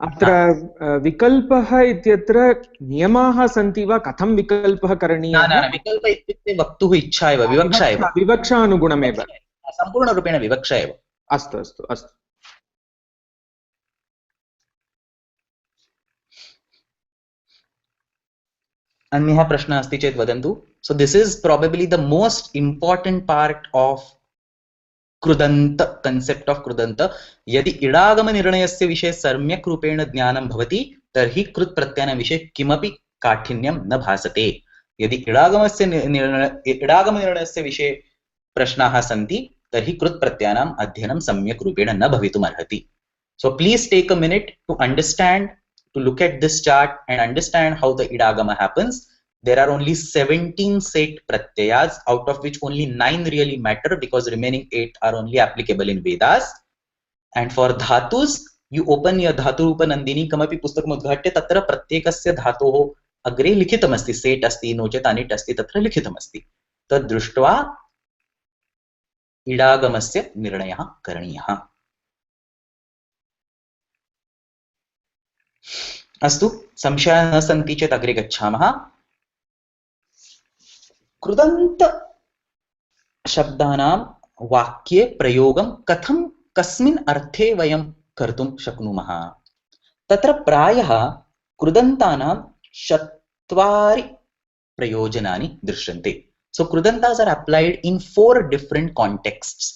अत्र विकल्पः इत्यत्र नियमाः सन्ति वा? कथं विकल्पः करणीयः? न, विकल्प इत्युक्ते वक्तुः इच्छा एव, विवक्षा एव, विवक्षानुगुणमेव, सम्पूर्णरूपेण विवक्षा एव। अस्तु अस्तु अस्तु। अन्यः प्रश्नः अस्ति चेत् वदन्तु। So this is probably the most important part of कृदन्त, कन्सेप्ट् आफ् कृदन्त। यदि इडागमनिर्णयस्य विषये सम्यक् रूपेण ज्ञानं भवति तर्हि कृत् प्रत्ययानां विषये किमपि काठिन्यं न भासते। यदि इडागमनिर्णयस्य विषये प्रश्नाः सन्ति तर्हि कृत् प्रत्ययानाम् अध्ययनं सम्यक् रूपेण न भवितुम् अर्हति। So please take a minute to understand, to look at this chart and understand how the idagama happens. There are only 17 set pratyayas, out of which only 9 really matter because remaining 8 are only applicable in Vedas. And for dhatus, you open your dhatu rupa nandini kamapi pustakam udghatya tatra pratyekasya dhatoh agre likhitam asti, set asti, नो चेत् अनिट् अस्ति, तत्र लिखितम् अस्ति। तद् दृष्ट्वा इडागमस्य निर्णयः करणीयः। अस्तु, संशयाः न सन्ति चेत् अग्रे गच्छामः। कृदन्त शब्दानां वाक्ये प्रयोगं कथं, कस्मिन् अर्थे वयं कर्तुं शक्नुमः? तत्र प्रायः कृदन्तानां 4 प्रयोजनानि दृश्यन्ते। सो कृदन्तास् आर् अप्लाइड इन 4 डिफरेंट कॉन्टेक्स्ट्स।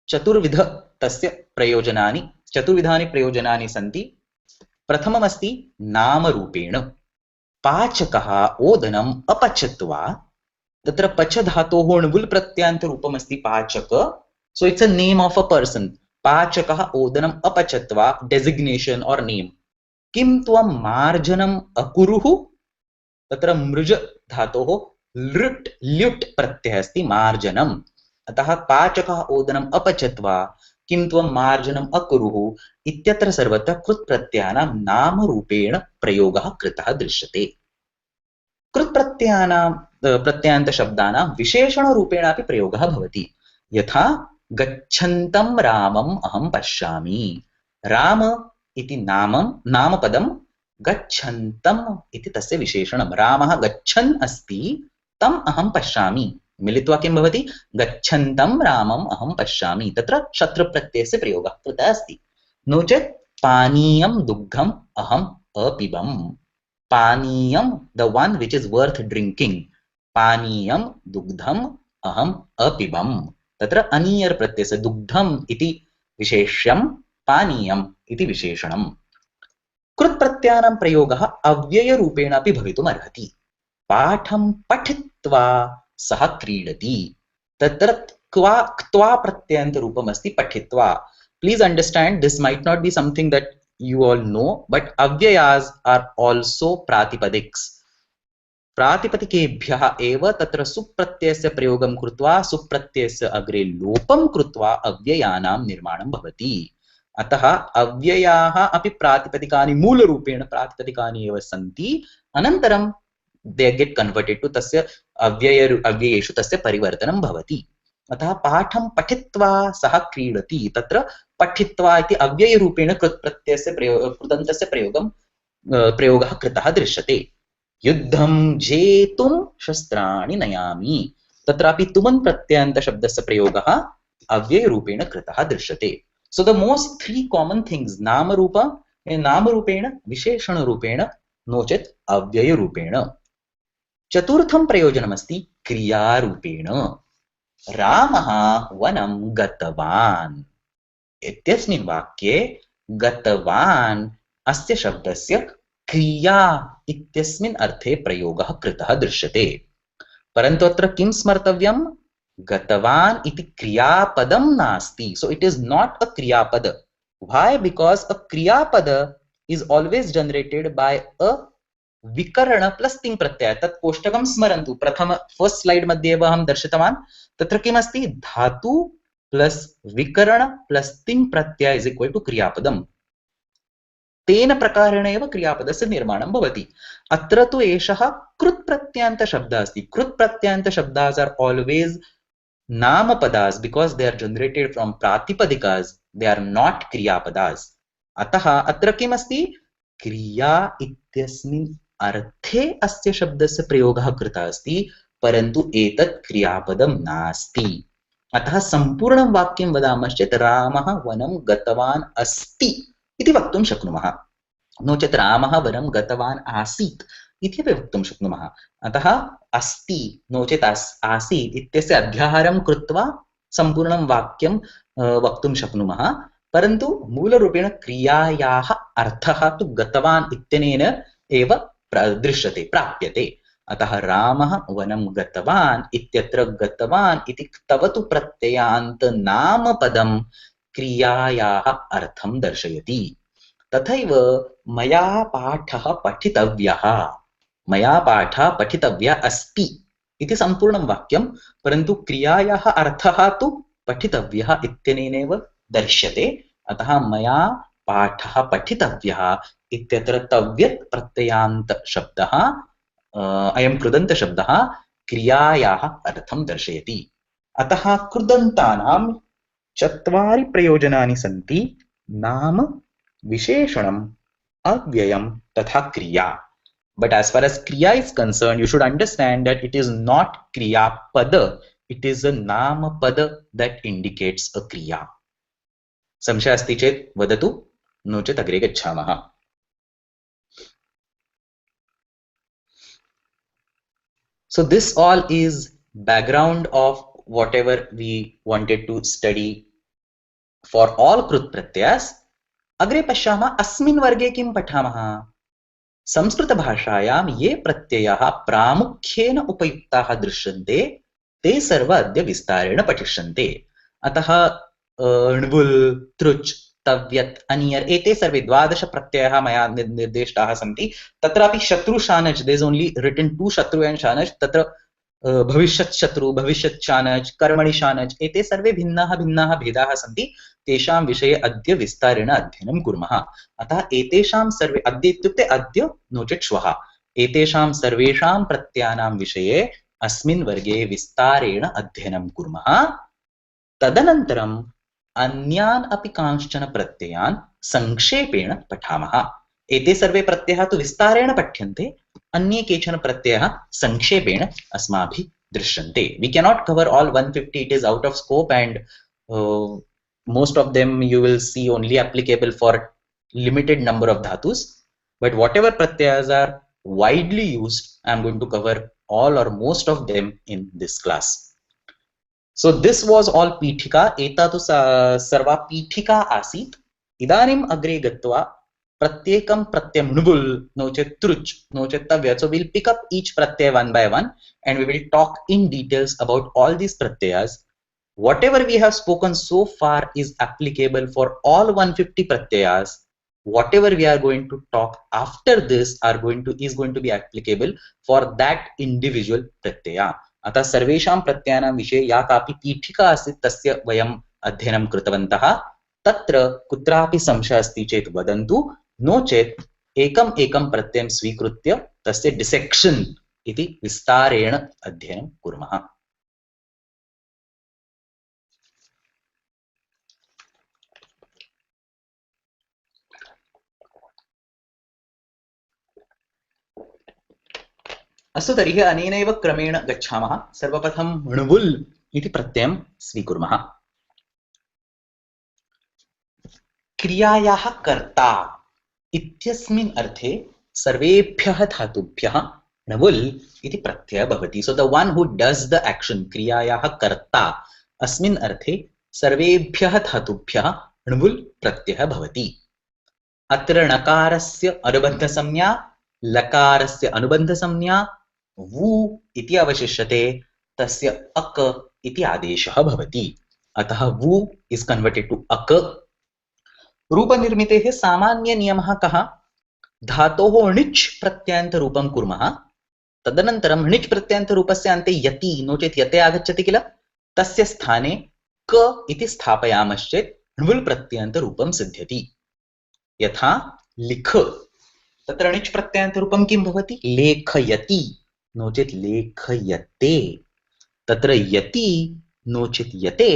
चतुर्विध तस्य प्रयोजनानि, चतुर्विधानि प्रयोजनानि सन्ति। प्रथममस्ति नामरूपेण। पाचकः ओदनम् अपचत्वा, तत्र पच धातोः णुबुल् प्रत्ययान्तरूपमस्ति पाचक। So it's a name of a person. पाचकः ओदनम् अपचत्वा, डेसिग्नेशन और नेम। किं त्वं मार्जनम् अकुरुः, तत्र मृज धातोः लृट् ल्युट् प्रत्ययः अस्ति मार्जनम्। अतः पाचकः ओदनम् अपचत्वा किं त्वं मार्जनम् अकुरुः इत्यत्र सर्वत्र कृत् प्रत्ययानां नामरूपेण प्रयोगः कृतः दृश्यते। कृत् प्रत्ययान्त शब्दानां विशेषणरूपेणापि प्रयोगः भवति। यथा गच्छन्तं रामम् अहं पश्यामि। राम इति नामपदं, गच्छन्तम् इति तस्य विशेषणं। रामः गच्छन् अस्ति, तम् अहं पश्यामि। मिलित्वा किं भवति? गच्छन्तं रामम् अहं पश्यामि। तत्र शत्रुप्रत्ययस्य प्रयोगः कृतः अस्ति। नो चेत् पानीयं दुग्धम् अहम् अपिबम्। पानीयं, the one which is worth drinking. पानीयं दुग्धम् अहम् अपिबम्। तत्र अनीयर् प्रत्ययस्य दुग्धम् इति विशेष्यं, पानीयम् इति विशेषणम्। कृत् प्रत्ययानां प्रयोगः अव्ययरूपेण अपि भवितुम् अर्हति। पाठं पठित्वा सः क्रीडति। तत्र क्त्वा प्रत्ययान्तरूपम् अस्ति पठित्वा। Please understand, this might not be something that you all know, but avyayas are also प्रातिपदिक्स। प्रातिपदिकेभ्यः एव तत्र सुप्रत्ययस्य प्रयोगं कृत्वा सुप्रत्ययस्य अग्रे लोपं कृत्वा अव्ययानां निर्माणं भवति। अतः अव्ययाः अपि प्रातिपदिकानि, मूलरूपेण प्रातिपदिकानि एव सन्ति। अनन्तरं they get converted to तस्य अव्ययेषु तस्य परिवर्तनं भवति। अतः पाठं पठित्वा सः क्रीडति। तत्र पठित्वा इति अव्ययरूपेण कृत्प्रत्ययस्य कृदन्तस्य प्रयोगः कृतः दृश्यते। युद्धं जेतुं शस्त्राणि नयामि। तत्रापि तुमन् प्रत्ययान्त शब्दस्य प्रयोगः अव्ययरूपेण कृतः दृश्यते। So the most 3 common things, नामरूपेण, विशेषणरूपेण, नो चेत् अव्ययरूपेण। चतुर्थं प्रयोजनमस्ति क्रियारूपेण। रामः वनं गतवान् इत्यस्मिन् वाक्ये गतवान् अस्य शब्दस्य क्रिया इत्यस्मिन् अर्थे प्रयोगः कृतः दृश्यते। परन्तु अत्र किं स्मर्तव्यं? गतवान् इति क्रियापदं नास्ति। So it is not a क्रियापद। व्हाई? बिकॉज अ क्रियापद is always generated by a विकरण प्लस तिङ् प्रत्यय, तत् कोष्टकं स्मरन्तु, प्रथम फर्स्ट स्लाइड मध्ये एव अहं दर्शितवान्, तत्र किमस्ति, धातु प्लस विकरण प्लस तिङ् प्रत्यय इज इक्वल टू क्रियापदम्, तेन प्रकारेण एव क्रियापदस्य निर्माणं भवति। अत्र तु एषः कृत् प्रत्ययान्त शब्दः अस्ति। कृत् प्रत्ययान्त शब्दास् आर ऑलवेज नामपदास् because they are generated from प्रातिपदिकास्, दे आर नॉट क्रियापदास्। अतः अत्र किमस्ति, क्रिया इत्यस्मिन् अर्थे अस्य शब्दस्य प्रयोगः कृतः अस्ति, परन्तु एतत् क्रियापदं नास्ति। अतः सम्पूर्णं वाक्यं वदामश्चेत् रामः वनं गतवान् अस्ति इति वक्तुं शक्नुमः, नो चेत् रामः वनं गतवान् आसीत् इति अपि वक्तुं शक्नुमः। अतः अस्ति नो चेत् आसीत् इत्यस्य अध्याहारं कृत्वा सम्पूर्णं वाक्यं वक्तुं शक्नुमः, परन्तु मूलरूपेण क्रियायाः अर्थः तु गतवान् इत्यनेन एव दृश्यते, प्राप्यते। अतः रामः वनं गतवान् इत्यत्र गतवान् इति क्तवतु प्रत्ययान्त नामपदं क्रियायाः अर्थं दर्शयति। तथैव मया पाठः पठितव्यः, मया पाठः पठितव्यः अस्ति इति सम्पूर्णं वाक्यं, परन्तु क्रियायाः अर्थः तु पठितव्यः इत्यनेनैव दर्श्यते। अतः मया पाठः पठितव्यः इत्यत्र तव्यत् प्रत्ययान्त शब्दः, अयं कृदन्तशब्दः क्रियायाः अर्थं दर्शयति। अतः कृदन्तानां चत्वारि प्रयोजनानि सन्ति, नाम, विशेषणम्, अव्ययम् तथा क्रिया। But as far as kriya is concerned, you should understand that it is not kriya pada, it is a nama pada that indicates a kriya. संशय अस्ति चेत् वदतु, नो चेत् अग्रे गच्छामः। So this all is background of whatever we wanted to study for all krut pratyas. अग्रे पश्यामः, अस्मिन् वर्गे किं पठामः। संस्कृतभाषायां ये प्रत्ययाः प्रामुख्येन उपयुक्ताः दृश्यन्ते ते सर्व अद्य विस्तारेण पठिष्यन्ते। अतः णुबुल्, तृच्, तव्यत्, अनियर् एते सर्वे 12 प्रत्ययाः मया निर्दिष्टाः सन्ति। तत्रापि शत्रु शानच्, देयर इज ओनली रिटन 2 शत्रु एंड शानच्, तत्र भविष्यत् शत्रु, भविष्यत् शानच्, कर्मणि शानच् एते सर्वे भिन्नाः भिन्नाः भेदाः सन्ति। तेषां विषये अद्य विस्तारेण अध्ययनं कुर्मः। अतः एतेषां सर्वे, अद्य इत्युक्ते अद्य नो चेत् श्वः, एतेषां सर्वेषां प्रत्ययानां विषये अस्मिन् वर्गे विस्तारेण अध्ययनं कुर्मः। तदनन्तरम् अन्यान् अपि कांश्चन प्रत्ययान् संक्षेपेण पठामः। एते सर्वे प्रत्ययाः तु विस्तारेण पठ्यन्ते, अन्ये केचन प्रत्ययाः संक्षेपेण अस्माभिः दृश्यन्ते। We cannot cover all 150, it is out of scope, and most of them you will see only applicable for limited number of dhatus. But whatever pratyas are widely used, I am going to cover all or most of them in this class. So this was all पीठिका, एता तु सर्वा पीठिका आसीत्। इदानीम् अग्रे गत्वा प्रत्येकं प्रत्ययं णुबुल्, no चेत् तृच्, no चेत् तव्यत्, so we'll pick up each pratyay one by one and we will talk in details about all these pratyas. Whatever we have spoken so far is applicable for all 150 pratyayas. Whatever we are going to talk after this is going to be applicable for that individual pratyaya. अतः सर्वेषां प्रत्ययानां विषये या कापि पीठिका आसीत् तस्य वयम् अध्ययनं कृतवन्तः। तत्र कुत्रापि संशयः अस्ति चेत् वदन्तु, नो चेत् एकम् एकं प्रत्ययं स्वीकृत्य तस्य डिसेक्शन् इति विस्तारेण अध्ययनं कुर्मः। अस्तु, तर्हि अनेनैव क्रमेण गच्छामः। सर्वप्रथमं णुबुल् इति प्रत्ययं स्वीकुर्मः। क्रियायाः कर्ता इत्यस्मिन् अर्थे सर्वेभ्यः धातुभ्यः णुबुल् इति प्रत्ययः भवति। So the one who does the action, क्रियायाः कर्ता, अस्मिन् अर्थे सर्वेभ्यः धातुभ्यः णुबुल् प्रत्ययः भवति। अत्र णकारस्य अनुबन्धसंज्ञा, लकारस्य अनुबन्धसंज्ञा वु इति अवशिष्यते, तस्य अक इति आदेशः भवति। अतः वु इज कन्वर्टेड टू अक। रूपनिर्मितेः सामान्य नियमः कः? धातोः णिच् प्रत्ययान्तरूपं कुर्मः, तदनन्तरं णिच् प्रत्ययान्तरूपस्य अन्ते यति नो चेत् यते आगच्छति किल, तस्य स्थाने क इति स्थापयामश्चेत् ण्वुल् प्रत्ययान्तरूपं सिद्ध्यति। यथा लिख, तत्र णिच् प्रत्ययान्तरूपं किं भवति? लेखयति नो चेत् लेखयते। तत्र यति नो चेत् यते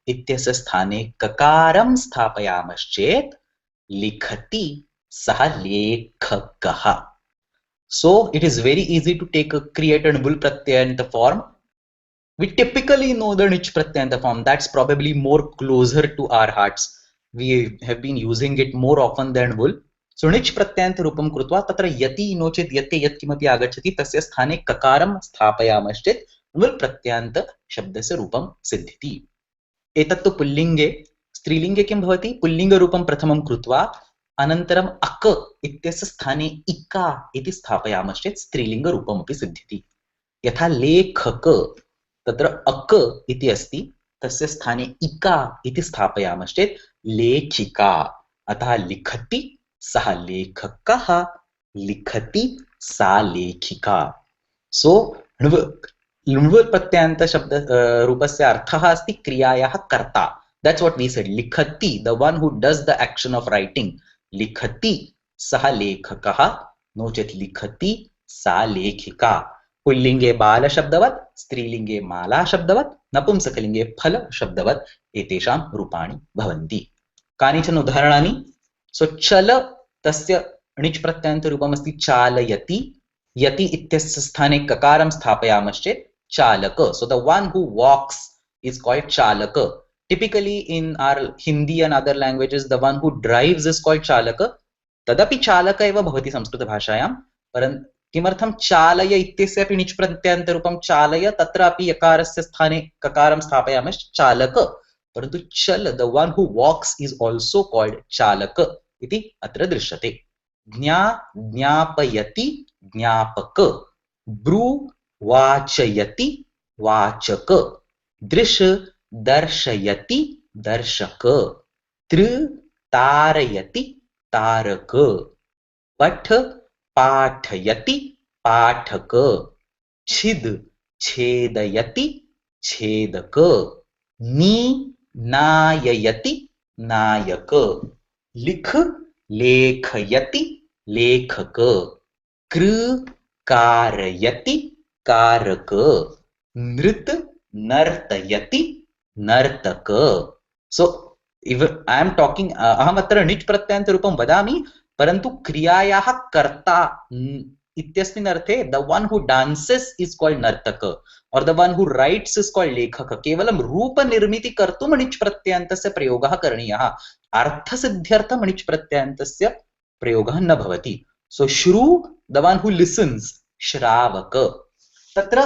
इत्यस्य स्थाने ककारं स्थापयामश्चेत् लिखति, सः लेखकः। So it is very easy to create a ण्वुल् pratyayanta form. We typically know the णिच् pratyayanta form. That's probably more closer to our hearts. We have been using it more often than ण्वुल्. So णिच् pratyayanta रूपं कृत्वा तत्र यति no चेत् यते यत् किमपि आगच्छति तस्य स्थाने ककारं स्थापयामश्चेत् ण्वुल् प्रत्ययान्त शब्दस्य रूपं सिद्ध्यति। एतत्तु पुल्लिङ्गे। स्त्रीलिङ्गे किं भवति? पुल्लिङ्गरूपं प्रथमं कृत्वा अनन्तरम् अक इत्यस्य स्थाने इका इति स्थापयामश्चेत् स्त्रीलिङ्गरूपमपि सिद्ध्यति। यथा लेखक, तत्र अक इति अस्ति, तस्य स्थाने इका इति स्थापयामश्चेत् लेखिका। अतः लिखति सः लेखकः, लिखति सा लेखिका। सो ण्वुल् प्रत्ययान्त शब्द रूपस्य अर्थः अस्ति क्रियायाः कर्ता। That's what we said. लिखति, the one who does the action of writing. लिखति सः लेखकः नो चेत् लिखति सा लेखिका। पुल्लिङ्गे बाल शब्दवत्, स्त्रीलिङ्गे माला शब्दवत्, नपुंसकलिङ्गे फल शब्दवत् एतेषां रूपाणि भवन्ति। कानिचन उदाहरणानि? सो चल, तस्य णिच् प्रत्ययान्त रूपमस्ति चालयति, यति इत्यस्य स्थाने ककारं स्थापयामश्चेत् चालक। So the one who walks is called chalaka. Typically in our Hindi and other languages, the one who drives is called chalaka. तदपि चालक एव भवति संस्कृतभाषायां, परन्तु किमर्थं चालय इत्यस्यापि णिच् प्रत्ययान्तरूपं चालय, तत्रापि यकारस्य स्थाने ककारं स्थापयामश्चेत् चालक, परन्तु चल, the one who walks is also called चालक इति अत्र दृश्यते। ज्ञा, ज्ञापयति, ज्ञापक। ब्रू, वाचयति, वाचक। दृश, दर्शयति, दर्शक। तृ, तारयति, तारक। पठ, पाठयति, पाठक। छिद, छेदयति, छेदक। नी, नाययति, नायक। लिख, लेखयति, लेखक। कृ, कारयति, कारक। नृत, नर्तयति, नर्तक। सो if I am talking, अहम अत्र णिच् प्रत्ययान्त रूपं वदामि, परन्तु क्रियायाः कर्ता इत्यस्मिन् अर्थे the one who dances is called नर्तक or the one who writes is called लेखक। केवलं रूपनिर्मिति कर्तुं णिच् प्रत्ययान्तस्य प्रयोगः करणीयः, अर्थसिद्ध्यर्थं णिच् प्रत्ययान्तस्य प्रयोगः न भवति। सो श्रु, the one who listens, श्रावक। तत्र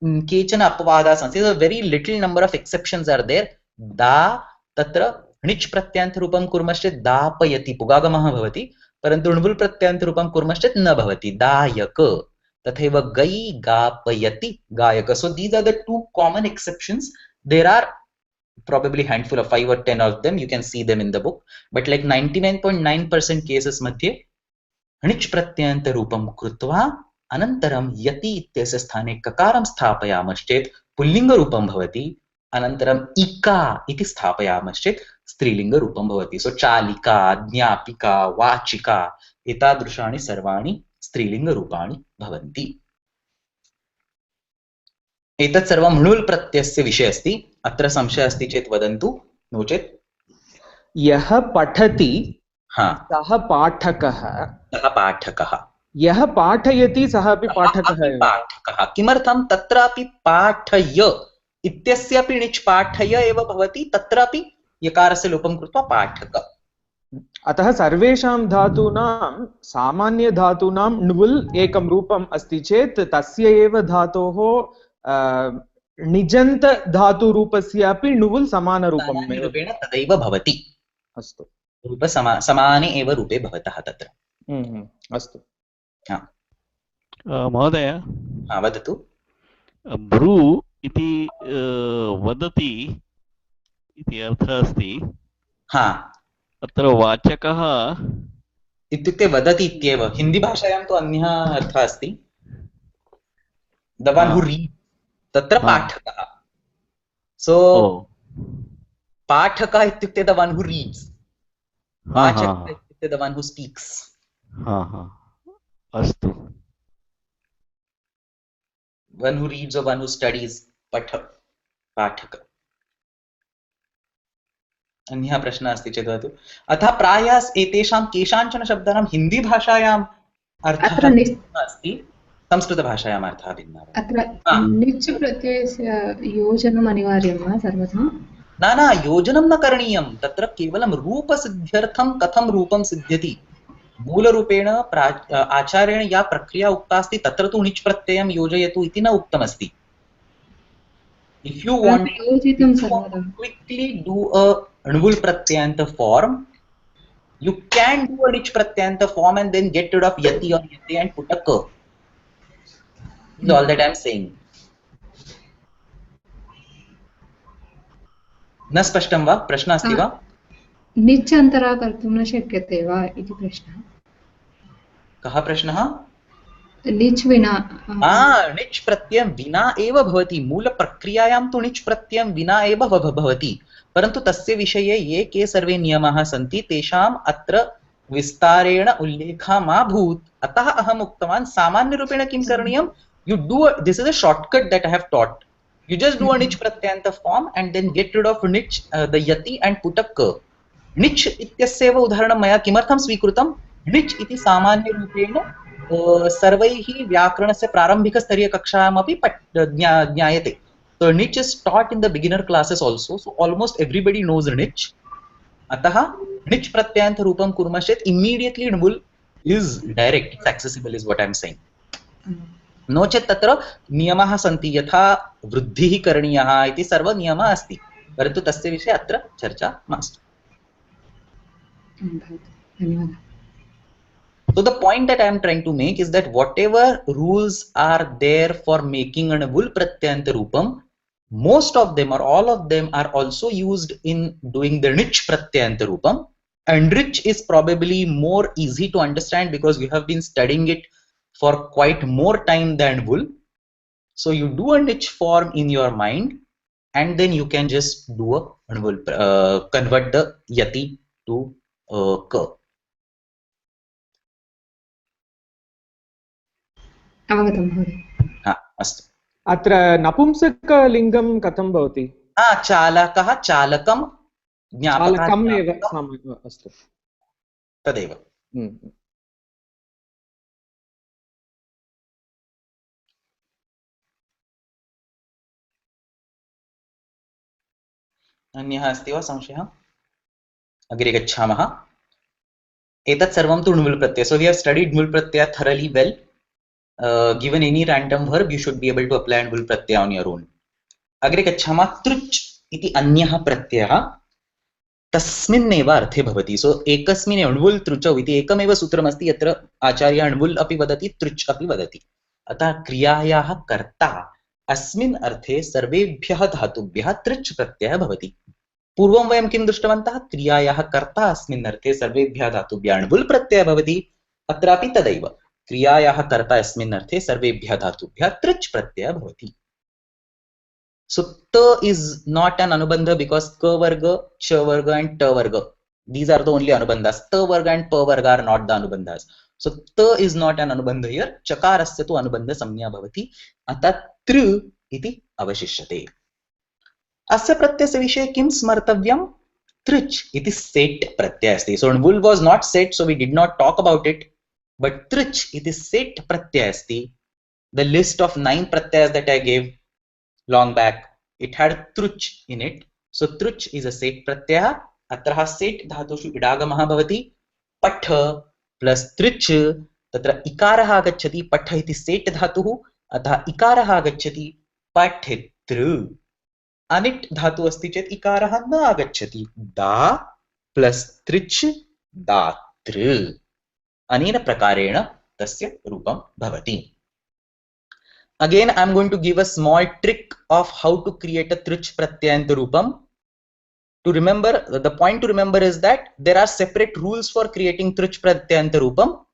केचन अपवादाः सन्ति, very little number of exceptions are there। दा, तत्र णिच् प्रत्ययान्त रूपं कुर्मश्चेत् दापयति, पुगागमः भवति, परन्तु ण्वुल् प्रत्ययान्त रूपं कुर्मश्चेत् न भवति, दायक। तथैव गै, गापयति, गायक। So these are the two common exceptions. There are probably handful of 5 or 10 of them. You can see them in the book, but like 99.9% cases मध्ये णिच् प्रत्ययान्त रूपं कृत्वा अनन्तरं यति इत्यस्य स्थाने ककारं स्थापयामश्चेत् पुल्लिङ्गरूपं भवति, अनन्तरम् इका इति स्थापयामश्चेत् स्त्रीलिङ्गरूपं भवति। सो चालिका, ज्ञापिका, वाचिका एतादृशानि सर्वाणि स्त्रीलिङ्गरूपाणि भवन्ति। एतत् सर्वं ण्वुल् प्रत्ययस्य विषये अस्ति। अत्र संशयः अस्ति चेत् वदन्तु, नो चेत् यः पठति सः पाठकः, सः पाठकः। यः पाठयति सः अपि पाठकः एव। पाठकः किमर्थं? तत्रापि पाठय इत्यस्यापि णिच् पाठय एव भवति, तत्रापि यकारस्य लोपं कृत्वा पाठक। अतः सर्वेषां धातूनां सामान्यधातूनां ण्वुल् एकं रूपम् अस्ति चेत् तस्य एव धातोः निजन्तधातुरूपस्यापि ण्वुल् समानरूपं रूपेण तदैव भवति। अस्तु, रूप समाने एव रूपे भवतः तत्र। अस्तु महोदय, वदतु। ब्रू इति वदति इति अर्थः अस्ति। हा, अत्र वाचकः इत्युक्ते वदति इत्येव। हिन्दीभाषायां तु अन्यः अर्थः अस्ति, द वन् हू रीड्, तत्र पाठकः। सो पाठकः इत्युक्ते द वन् हू रीड्स्, वाचकः इत्युक्ते द वन् हू स्पीक्स्। अस्तु, one who reads or one who studies, पाठक। अन्यः प्रश्नः अस्ति चेत् वदतु। अतः प्रायः एतेषां केषाञ्चन शब्दानां हिन्दीभाषायाम् अर्थः अस्ति, संस्कृतभाषायाम् अर्थः भिन्नः। अत्र निच् प्रत्ययस्य योजनम् अनिवार्यं वा सर्वथा? न, योजनं न करणीयं, तत्र केवलं रूपसिद्ध्यर्थं कथं रूपं सिद्ध्यति, मूलरूपेण आचार्येण या प्रक्रिया उक्ता अस्ति तत्र तु णिच् प्रत्ययं योजयतु इति न उक्तमस्ति। If you want to quickly do a णुवुल् प्रत्ययान्त form, you can do a णिच् प्रत्ययान्त form and then get rid of yati or yate and put a k. This is all that I am saying. न स्पष्टं वा? प्रश्नः अस्ति वा? निच् अन्तरा कर्तुं न शक्यते वा इति प्रश्नः। कः प्रश्नः? निच् विना। णिच् प्रत्ययं विना एव भवति, मूलप्रक्रियायां तु णिच् प्रत्ययं विना एव भवति, परन्तु तस्य विषये ये के सर्वे नियमाः सन्ति तेषाम् अत्र विस्तारेण उल्लेखः मा भूत्। अतः अहम् उक्तवान् सामान्यरूपेण किं करणीयं, you do this is a shortcut that I have taught. You just do a णिच् प्रत्ययान्त form and then get rid of णिच् the yati and put a k. णिच् इत्यस्यैव उदाहरणं मया किमर्थं स्वीकृतं, णिच् इति सामान्यरूपेण सर्वैः व्याकरणस्य प्रारम्भिकस्तरीयकक्षायामपि ज्ञायते। So णिच् is taught in the beginner classes also, so almost everybody knows णिच्। अतः णिच् प्रत्ययान्त रूपं कुर्मः चेत् immediately णुवुल् is direct, it's accessible is what I am saying. नो चेत् तत्र नियमाः सन्ति, यथा वृद्धिः करणीयः इति सर्वनियमः अस्ति, परन्तु तस्य विषये अत्र चर्चा मास्तु। धन्यवादः। So the point that I am trying to make is that whatever rules are there for making a णुवुल् प्रत्ययान्त रूपam, most of them or all of them are also used in doing the णिच् प्रत्ययान्त रूपam, and णिच् is probably more easy to understand because you have been studying it for quite more time than णुवुल्. So you do a णिच् form in your mind and then you can just do a णुवुल्, convert the yati to k. अवगतं महोदय। अस्तु। अत्र नपुंसकलिङ्गं कथं भवति? चालकः, चालकं, चालकम् एव अस्तु, तदेव। अन्यः अस्ति वा संशयः? अग्रे गच्छामः। एतत् सर्वं तु णुवुल् प्रत्यय. So we have studied णुवुल् Pratyaya thoroughly well. Given any random verb, you should be able to apply णुवुल् Pratyaya on your own. अग्रे गच्छामः। तृच् इति अन्यः प्रत्ययः तस्मिन्नेव अर्थे भवति. सो एकस्मिन् णुवुल् तृचौ इति एकमेव सूत्रमस्ति, यत्र आचार्यः णुवुल् अपि वदति, तृच् अपि वदति। अतः क्रियायाः कर्ता अस्मिन् अर्थे सर्वेभ्यः धातुभ्यः तृच् प्रत्ययः भवति। पूर्वं वयं किं दृष्टवन्तः, क्रियायाः कर्ता अस्मिन् अर्थे सर्वेभ्यः धातुभ्यः णुवुल् प्रत्ययः भवति, अत्रापि तदैव क्रियायाः कर्ता अस्मिन् अर्थे सर्वेभ्यः धातुभ्यः तृच् प्रत्ययः भवति। So ta is not an anubandha because ka varga, cha varga and ta varga, these are the only anubandhas. Ta varga and pa varga are not the anubandhas. So ta is not an anubandha here. Chakarasya tu anubandha samnya bhavati. Atha tru iti avashishyate. Asya pratyasya vishaye kim smartavyam? Trich iti set pratyaya asti. So णुवुल् was not set, so we did not talk about it. But trich iti set pratyaya asti. The list of 9 pratyayas that I gave long back, it had truch in it. So truch is a set pratyaya. Atraha set dhatushu idagamah bhavati. Patha plus truch, tatra ikaraha agacchati. Patha iti set dhatuhu, atah ikaraha agacchati patitru. Anit dhatu asti chet ikaraha na agacchati. Da plus truch datru. Anena prakarena tasya rupam bhavati. Again, I am going to give a small trick of how to create a trich pratyayanta rupam. To remember, the point to remember is that there are separate rules for creating Trich Pratyayanta Rupam.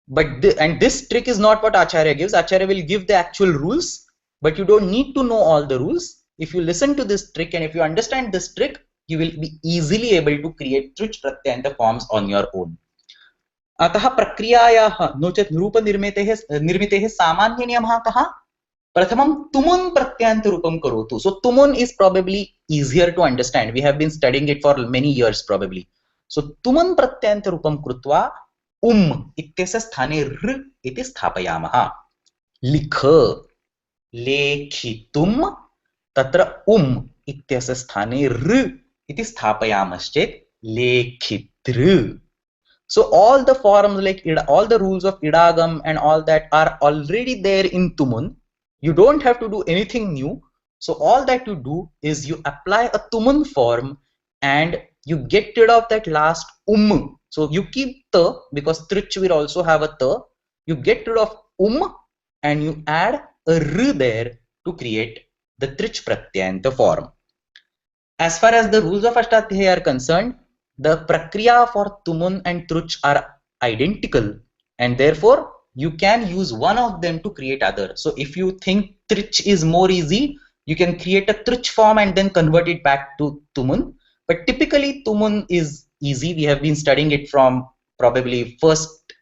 But this trick is not what Acharya gives. Acharya will give the actual rules, but you don't need to know all the rules. If you listen to this trick and if you understand this trick, you will be easily able to create Trich Pratyayanta forms on your own. अतः प्रक्रियायाः no चेत् रूपनिर्मितेः सामान्य नियमः कः? प्रथमं तुमुन् प्रत्ययान्त रूपं करोतु. So tumun is probably easier to understand. We have been studying it for many years probably. So तुमुन् प्रत्ययान्त रूपं कृत्वा इत्यस्य स्थाने ऋ इति स्थापयामः. लिख लेखितुं तत्र इत्यस्य स्थाने ऋ इति स्थापयामश्चेत् लेखितृ. So all the forms like all the rules of idagam and all that are already there in tumun. You don't have to do anything new. So all that you do is you apply a tumun form and you get rid of that last So you keep ta because trich will also have a ta. You get rid of and you add a r there to create the trich pratyayanta form. As far as the rules of Ashtadhyayi are concerned, the prakriya for tumun and truch are identical, and therefore you can use one of them to create other. So if you think trich is more easy, you can create a trich form and then convert it back to tumun. But typically tumun is easy. We have been studying it from probably first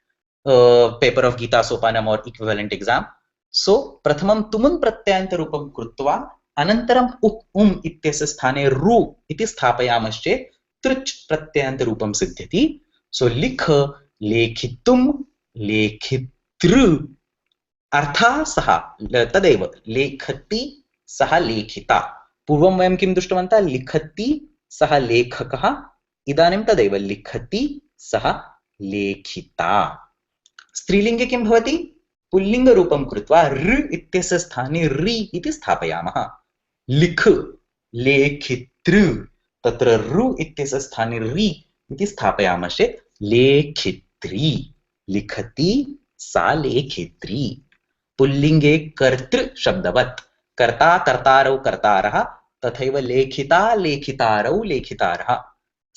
paper of Gita Sopanam or equivalent exam. So prathamam tumun pratyayanta rupam krutva anantaram ityasya sthane ru iti sthapayamश्चेत् Trich pratyayanta rupam siddhyati. So likha lekhitum lekhitru artha saha tadeva lekhati saha lekhita. Purvam vayam kim drishtavantah likhati saha lekhakah. Idanim tadeva likhati saha lekhita. Strilinge kim bhavati? Pullinga rupam krutva r ityasya sthane ri iti sthapayamah. Likh lekhitru तत्र रु इत्यस्य स्थाने रि इति स्थापयामश्चेत् लेखित्री. लिखति सा लेखित्री. पुल्लिंगे कर्तृ शब्दवत् कर्ता कर्तारौ कर्तारः तथैव लेखिता लेखितारौ लेखितारः.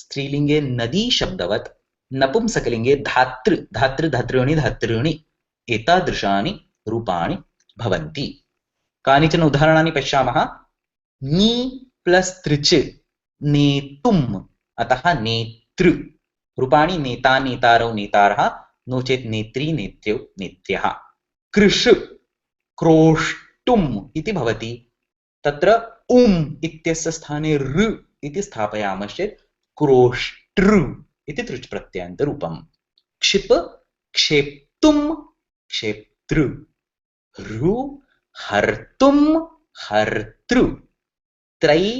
स्त्रीलिंगे नदी शब्दवत् नपुंसकलिंगे धातृ धातृ धातॄणि धातॄणि एतादृशानि रूपाणि भवन्ति. कानिचन उदाहरणानि पश्यामः. नी प्लस त्रिच नेतुम अतः नेतृ. रूपाणि नेता नेतारौ नेतारः नो चेत् नेत्री नेत्र्यौ नेत्र्यः. कृष क्रोष्टुम् इति भवति. तत्र इत्यस्य स्थाने ऋ इति स्थापयामश्चेत् क्रोष्टृ इति तृच् प्रत्ययान्त रूपम्. क्षिप क्षेप्तुम् क्षेप्तृ. ऋ हर्तुम् हर्तृ. त्रयी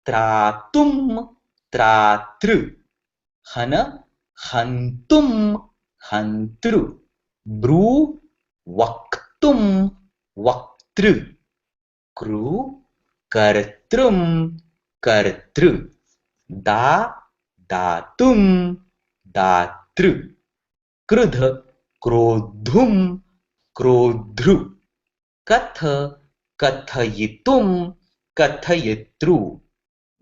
त्रातुम त्रातृ. हन हन्तुम हन्तृ. ब्रू वक्तुम वक्तृ. कृ कर्तृम कर्तृ. दा दातुम दातृ. क्रुध क्रोद्धुम क्रोद्धृ. कथ कथयितुम कथयितृ.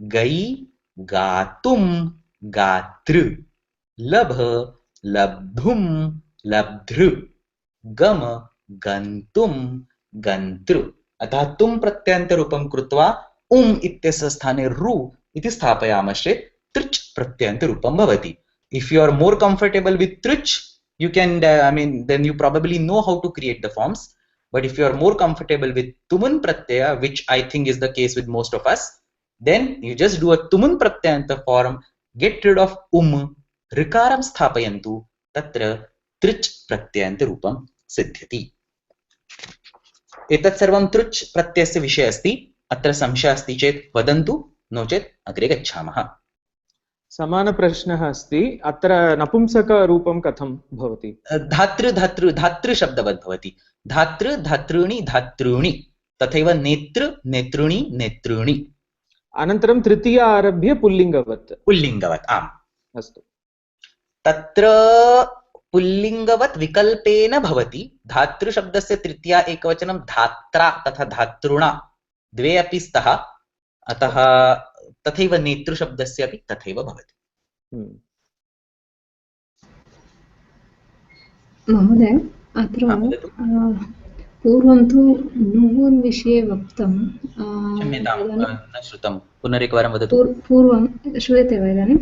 गई गातुम गातृ. लभ लब्धुम लब्धृ. गम गन्तुम गन्तृ. अतः तुम प्रत्ययान्त रूपं कृत्वा इत्यस्य स्थाने रु इति स्थापयामश्चेत् तृच् प्रत्ययान्त रूपं भवति. If you are more comfortable with trich, you can then you probably know how to create the forms. But if you are more comfortable with tumun pratyaya, which I think is the case with most of us, then you just do a tumun pratyayanta form, get rid of rikaram sthapayantu, tatra trich pratyayanta rupam siddhyati. एतत् सर्वं तृच् प्रत्ययस्य विषये अस्ति. अत्र संशयः अस्ति चेत् वदन्तु, नो चेत् अग्रे गच्छामः. समानप्रश्नः अस्ति. अत्र नपुंसकरूपं कथं भवति? धातृ धातृ धातृ शब्दवत् भवति. धातृ धातॄणि धातॄणि तथैव नेतृ नेतॄणि नेतॄणि. अनन्तरं तृतीय आरभ्य पुल्लिङ्गवत्. पुल्लिङ्गवत्. आम्. अस्तु. तत्र पुल्लिङ्गवत् विकल्पेन भवति. धातृ शब्दस्य तृतीया एकवचनं धात्रा तथा धातृणा द्वे अपि स्तः. अतः तथैव नेतृशब्दस्य अपि तथैव भवति। महोदय अत्र वदतु। पूर्वं तु नुवुन् विषये वक्तं क्षम्यतां, तदानीं न श्रुतं, पुनरेकवारं वदतु। पूर्वं श्रूयते वा इदानीं?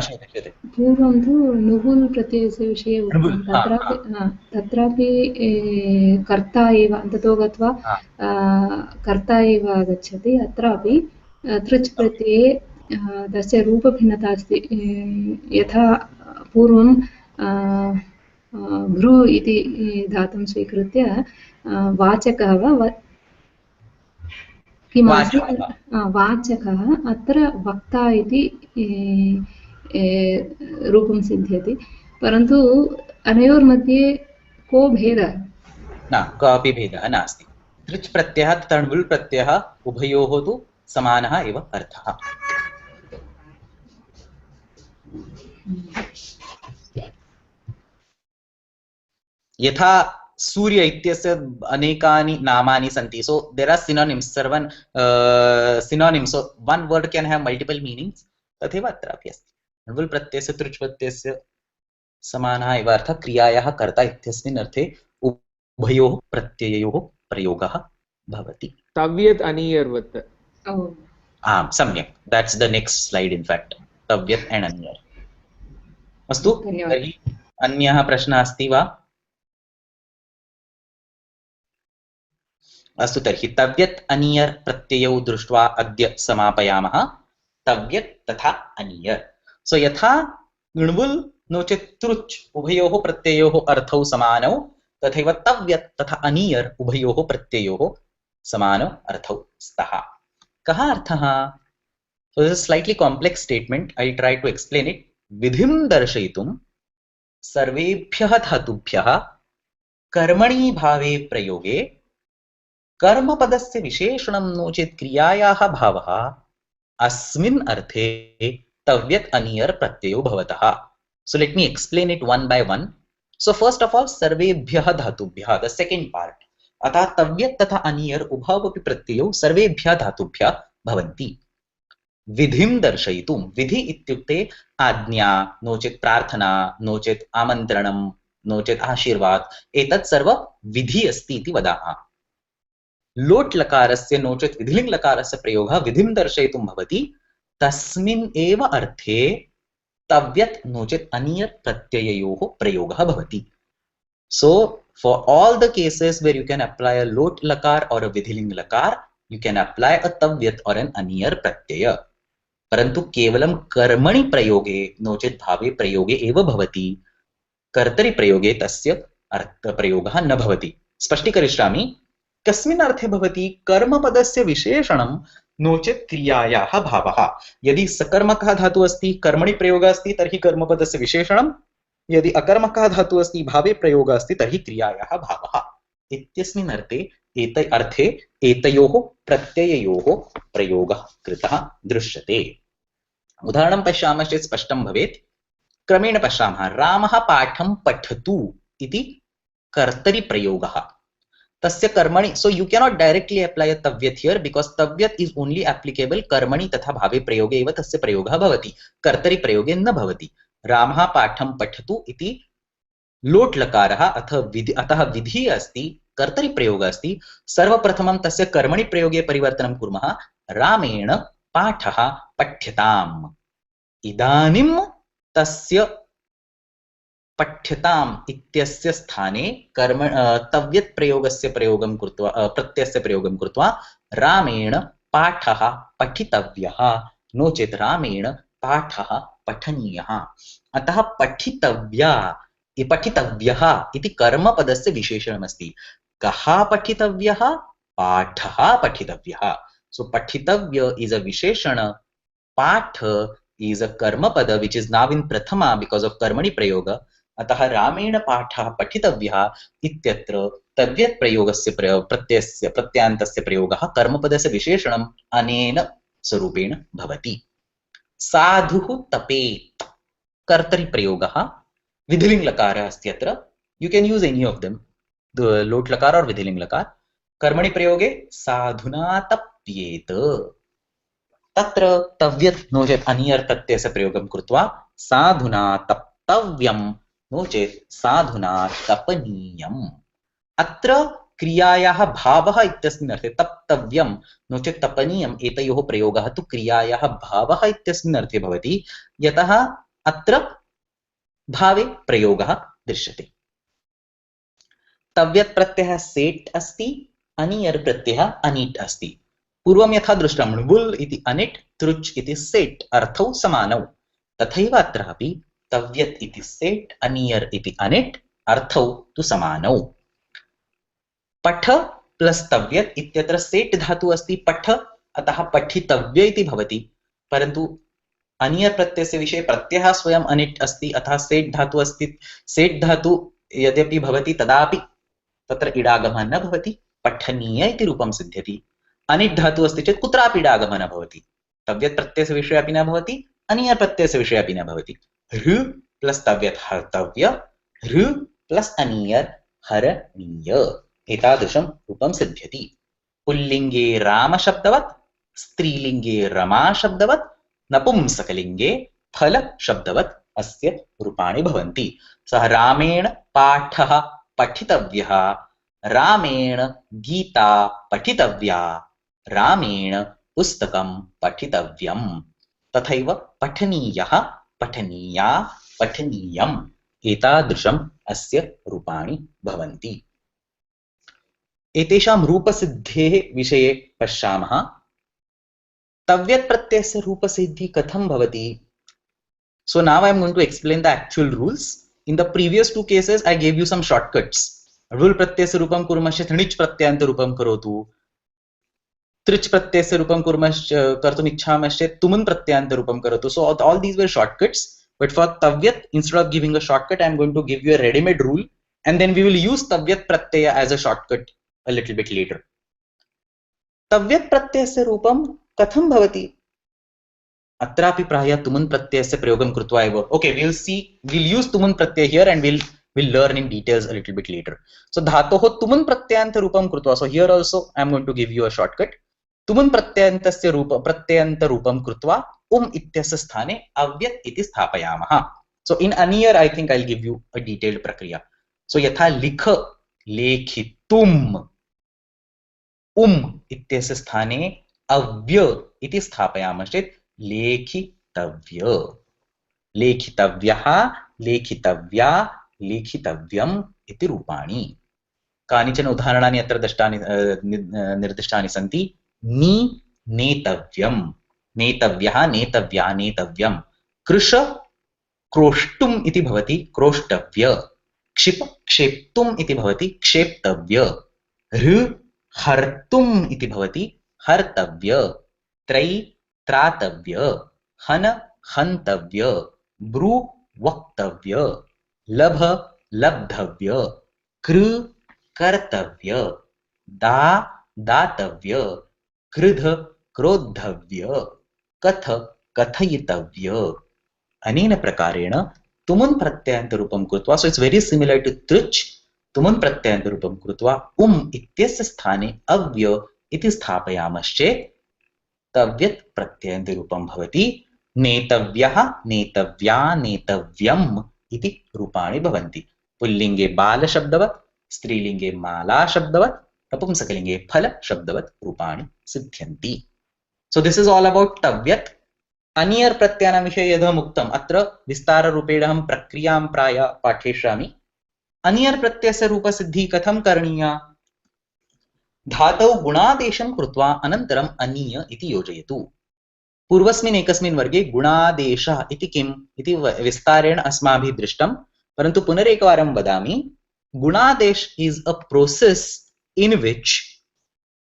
श्रूयते। पूर्वं तु नुवुन् प्रत्ययस्य विषये उक्तं, हा, तत्रापि कर्ता एव अन्ततो गत्वा कर्ता एव आगच्छति। अत्रापि तृच् प्रत्यये तस्य रूपभिन्नता अस्ति। यथा पूर्वं भ्रू इति धातुं स्वीकृत्य वाचकः वा किमासीत्? वाचकः, अत्र वक्ता इति रूपं सिद्ध्यति, परन्तु अनयोर्मध्ये को भेदः? न, कोऽपि भेदः नास्ति। तृच् प्रत्ययः तथा ण्वुल् प्रत्ययः उभयोः तु समानः एव अर्थः। यथा सूर्य इत्यस्य अनेकानि नामानि सन्ति, सो देयर आर सिनोनिम्स, सर्वन synonyms, so one word can have multiple meanings, तथैव अत्रापि अस्ति। ण्वुल् प्रत्ययस्य तृच् प्रत्ययस्य समानः एव अर्थः। क्रियायाः कर्ता इत्यस्मिन् अर्थे उभयोः प्रत्यययोः प्रयोगः भवति। तव्यत् अनीयर्वत्। आम्, सम्यक्, that's the next slide in fact, तव्यत् एंड अनीयर्। अस्तु, तर्हि अन्यः प्रश्नः अस्ति वा? अस्तु, तर्हि तव्यत् अनीयर् प्रत्ययौ दृष्ट्वा अद्य समापयामः। तव्यत् तथा अनीयर्, सो यथा ण्वुल् नो चेत् तृच् उभयोः प्रत्ययोः अर्थौ समानौ, तथैव तव्यत् तथा अनीयर् उभयोः प्रत्ययोः समानौ अर्थौ स्तः। कः अर्थः? So this is a slightly complex statement. I'll try to explain it. विधिं दर्शयितुं सर्वेभ्यः धातुभ्यः कर्मणि भावे प्रयोगे कर्मपदस्य विशेषणं नो चेत् क्रियायाः भावः अस्मिन् अर्थे तव्यत् अनीयर् प्रत्ययो भवतः। So let me explain it one by one. So first of all, सर्वेभ्यः धातुभ्यः, the second part. अतः तव्यत् तथा अनीयर् उभयोरपि प्रत्ययौ सर्वेभ्यः धातुभ्यः भवन्ति। विधिं दर्शयितुं, विधि इत्युक्ते आज्ञा, नो चेत् प्रार्थना, नो चेत् आमन्त्रणं, नो चेत् आशीर्वाद, एतत् सर्व विधि अस्ति इति वदामः। लोट् लकारस्य नो चेत् विधिलिङ्ग् लकारस्य प्रयोगः विधिं दर्शयितुं भवति, तस्मिन् एव अर्थे तव्यत् नो चेत् अनीयर् प्रत्यययोः प्रयोगः भवति। So for all the cases where you can apply a lot lakar or a vidhiling lakar, you can apply a tavyat or an aniyar pratyaya. परंतु केवलं कर्मणि प्रयोगे नो चेत् भावे प्रयोगे एव भवति, कर्तरि प्रयोगे तस्य अर्थ प्रयोगः न भवति। स्पष्टीकरिष्यामि। कस्मिन् अर्थे भवति? कर्मपदस्य विशेषणं नो चेत् क्रियायाः भावः। यदि सकर्मकः धातुः अस्ति, कर्मणि प्रयोगः अस्ति, तर्हि कर्मपदस्य विशेषणं, यदि अकर्मकः धातुः अस्ति, भावे प्रयोगः अस्ति, तर्हि क्रियायाः भावः। इत्यस्मिन् अर्थे एतयोः प्रत्यययोः प्रयोगः कृतः दृश्यते। उदाहरणं पश्यामः चेत् स्पष्टं भवेत्। क्रमेण पश्यामः। रामः पाठं पठतु इति कर्तरि प्रयोगः। तस्य कर्मणि, so you cannot directly apply a tavyat here because tavyat is only applicable कर्मणि तथा भावे प्रयोगे एव तस्य प्रयोगः भवति, कर्तरि प्रयोगे न भवति। रामः पाठं पठतु इति लोट् लकारः अतः विधि अस्ति, कर्तरि प्रयोगः अस्ति। सर्वप्रथमं तस्य कर्मणि प्रयोगे परिवर्तनं कुर्मः। रामेण पाठः पठ्यताम्। इदानीं तस्य पठ्यताम् इत्यस्य स्थाने तव्यत् प्रयोगस्य प्रयोगं कृत्वा प्रत्ययस्य प्रयोगं कृत्वा रामेण पाठः पठितव्यः, नो चेत् रामेण पाठः पठनीयः। अतः पठितव्यः इति कर्मपदस्य विशेषणमस्ति। कः पठितव्यः? पाठः पठितव्यः। सो पठितव्य is a विशेषण, पाठ is a कर्मपद which is now in Prathama because of कर्मणि प्रयोग। अतः रामेण पाठः पठितव्यः इत्यत्र तव्यत् प्रयोगस्य प्रत्यान्तस्य प्रयोगः कर्मपदस्य विशेषणम् अनेन स्वरूपेण भवति। साधुः तपेत्, कर्तरि प्रयोगः, विधिलिङ्ग् लकारः अस्ति अत्र। You can use any of them, लोट् लकार और विधिलिङ्ग् लकार। कर्मणि प्रयोगे साधुना तप्येत, तत्र तव्यत् नो चेत् अनियर् प्रत्ययस्य प्रयोगं कृत्वा साधुना तप्तव्यं नो चेत् साधुना तपनीयम्। अत्र क्रियायाः भावः इत्यस्मिन् अर्थे तप्तव्यं नो चेत् तपनीयम् एतयोः प्रयोगः तु क्रियायाः भावः इत्यस्मिन् अर्थे भवति, यतः अत्र भावे प्रयोगः दृश्यते। तव्यत् प्रत्ययः सेट् अस्ति, अनियर् प्रत्ययः अनिट् अस्ति। पूर्वं यथा दृष्टं णुबुल् इति अनिट्, तृच् इति सेट् अर्थौ समानौ, तथैव अत्रापि तव्यत् इति सेट्, अनियर् इति अनिट् अर्थौ तु समानौ। पठ प्लस तव्यत् इत्यत्र सेट् धातु अस्ति पठ, अतः पठितव्य इति भवति, परन्तु अनियर् प्रत्ययस्य विषये प्रत्ययः स्वयं अनिट् अस्ति, अतः सेट् धातु अस्ति। सेट् धातु यद्यपि भवति तदापि तत्र इडागमः न भवति, पठनीय इति रूपं सिद्ध्यति। अनिट् धातु अस्ति चेत् कुत्रापि इडागमः न भवति, तव्यत् प्रत्ययस्य विषये अपि न भवति, अनियर् प्रत्ययस्य विषये अपि न भवति। हृ प्लस तव्यत् हर्तव्य, हृ प्लस अनियर् हरणीय, एतादृशं रूपं सिद्ध्यति। पुल्लिङ्गे राम शब्दवत्, स्त्रीलिङ्गे रमा शब्दवत्, नपुंसकलिङ्गे फल शब्दवत् अस्य रूपाणि भवन्ति। सः रामेण पाठः पठितव्यः, रामेण गीता पठितव्या, रामेण पुस्तकं पठितव्यम्, तथैव पठनीयः पठनीया पठनीयम्, एतादृशम् अस्य रूपाणि भवन्ति। एतेषां रूपसिद्धेः विषये पश्यामः। तव्यत् प्रत्ययस्य रूपसिद्धि कथं भवति? So now I am going to explain the actual rules. In the previous two cases I gave you some shortcuts. ऋल् प्रत्ययस्य रूपं कुर्मश्चेत् णिच् प्रत्ययान्त रूपं करोतु, त्रिच् प्रत्ययस्य रूपं कर्तुम् इच्छामश्चेत् तुमुन् प्रत्ययान्त रूपं करोतु. So all these were shortcuts, but for tavyat, instead of giving a shortcut, I am going to give you a ready-made rule, and then we will use tavyat pratyaya as a shortcut a little bit later. तव्यत् प्रत्ययस्य रूपं कथं भवति? अत्रापि प्रायः तुमुन् प्रत्ययस्य प्रयोगं कृत्वा एव. Okay, we'll use तुमुन् Pratyaya here and we'll learn in details a little bit later. So धातोः तुमुन् प्रत्ययान्त रूपं कृत्वा, so here also I am going to give you a shortcut. तुमुन् प्रत्ययान्तस्य प्रत्ययान्त रूपं कृत्वा इत्यस्य स्थाने अव्यत् इति स्थापयामः. So in aniyar I think I'll give you a detailed prakriya. So यथा लिख लेखितुम्, इत्यस्य स्थाने अव्य इति स्थापयामश्चेत् लेखितव्य, लेखितव्यः, लेखितव्या, लेखितव्यम् इति रूपाणि. कानिचन उदाहरणानि अत्र निर्दिष्टानि सन्ति. नी नेतव्यम्, नेतव्यः, नेतव्या, नेतव्यम्. कृश क्रोष्टुम् इति भवति क्रोष्टव्य, क्षिप क्षेप्तुम् इति भवति क्षेप्तव्य, हृ हर्तुम् इति भवति हर्तव्य, त्रै त्रातव्य, हन हन्तव्य, ब्रू वक्तव्य, लभ लब्धव्य, कृ कर्तव्य, दा दातव्य, कृध क्रोद्धव्य, कथ कथयितव्य. अनेन प्रकारेण तुमुन् प्रत्ययान्त रूपं कृत्वा, so it's very similar to तृच्, तुमुन् प्रत्ययान्त रूपं कृत्वा इत्यस्य स्थाने अव्य इति स्थापयामश्चेत् तव्यत् प्रत्ययान्त रूपं भवति. नेतव्यः, नेतव्या, नेतव्यम् इति रूपाणि भवन्ति. पुल्लिङ्गे बाल शब्दवत्, स्त्रीलिङ्गे माला शब्दवत्, नपुंसकलिङ्गे फल शब्दवत् रूपाणि सिद्ध्यन्ति. So this is all about तव्यत्. अनियर् प्रत्ययानां विषये यदहम् उक्तम्, अत्र विस्ताररूपेण अहं प्रक्रियां प्रायः पाठयिष्यामि. अनियर् प्रत्ययस्य रूपसिद्धिः कथं करणीया? धातौ गुणादेशं कृत्वा अनन्तरम् अनीय इति योजयतु. पूर्वस्मिन् एकस्मिन् वर्गे गुणादेशः इति किम् इति विस्तारेण अस्माभिः दृष्टं, परन्तु पुनरेकवारं वदामि. गुणादेश इज अ प्रोसेस इन विच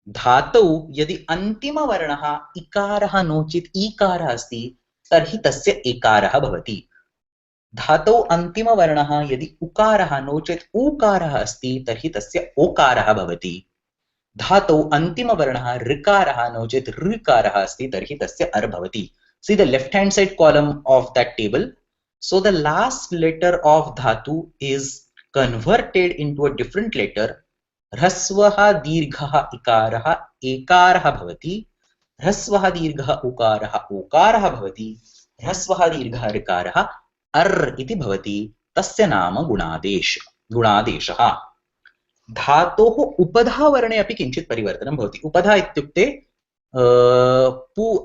धातौ यदि अन्तिमवर्णः इकारः नोचित् ईकारः अस्ति तर्हि तस्य एकारः भवति. धातौ अन्तिमवर्णः यदि उकारः नोचेत् ऊकारः अस्ति तर्हि तस्य ओकारः भवति. धातौ अन्तिमवर्णः ऋकारः नोचेत् ऋकारः अस्ति तर्हि तस्य अर् भवति. See the left hand side column of that table. So the last letter of dhatu is converted into a different letter. ह्रस्वः दीर्घः इकारः एकारः भवति. ह्रस्वः दीर्घः उकारः ओकारः भवति, ह्रस्वः दीर्घः ऋकारः अर् इति भवति, तस्य नाम गुणादेशः। धातोः उपधा वर्णे अपि किञ्चित् परिवर्तनं भवति। उपधा इत्युक्ते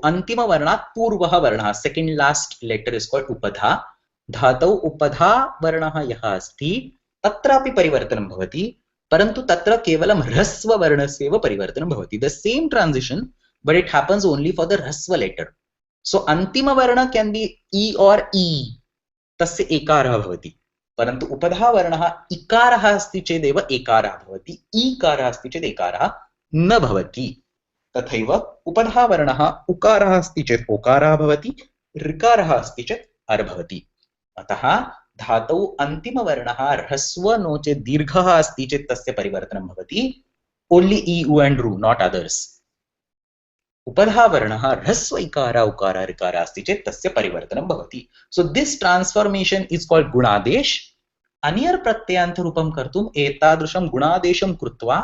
अन्तिमवर्णात् पूर्वः वर्णः, second last letter is called उपधा। धातौ उपधा वर्णः यः अस्ति तत्रापि परिवर्तनं भवति, परन्तु तत्र केवलं ह्रस्व वर्णस्य एव परिवर्तनं भवति। The same transition but it happens only for the ह्रस्व लेटर। सो अन्तिम वर्ण कैन बी ई और ई, तस्य एकारः भवति, परन्तु उपधा वर्णः इकारः अस्ति चेदेव एकारः भवति, ईकारः अस्ति चेत् एकारः न भवति। तथैव उपधा वर्णः उकारः अस्ति चेत् ओकारः भवति, ऋकारः अस्ति चेत् अर् भवति। अतः धातौ अन्तिमवर्णः ह्रस्व नो चेत् दीर्घः अस्ति चेत् तस्य परिवर्तनं भवति। ओन्ली ई उ एंड रू, नॉट अदर्स। उपधा वर्णः ह्रस्व इकार उकार ऋकार अस्ति चेत् तस्य परिवर्तनं भवति। So this transformation is called गुणादेश। अनियर् प्रत्ययान्त रूपं कर्तुम् एतादृशं गुणादेशं कृत्वा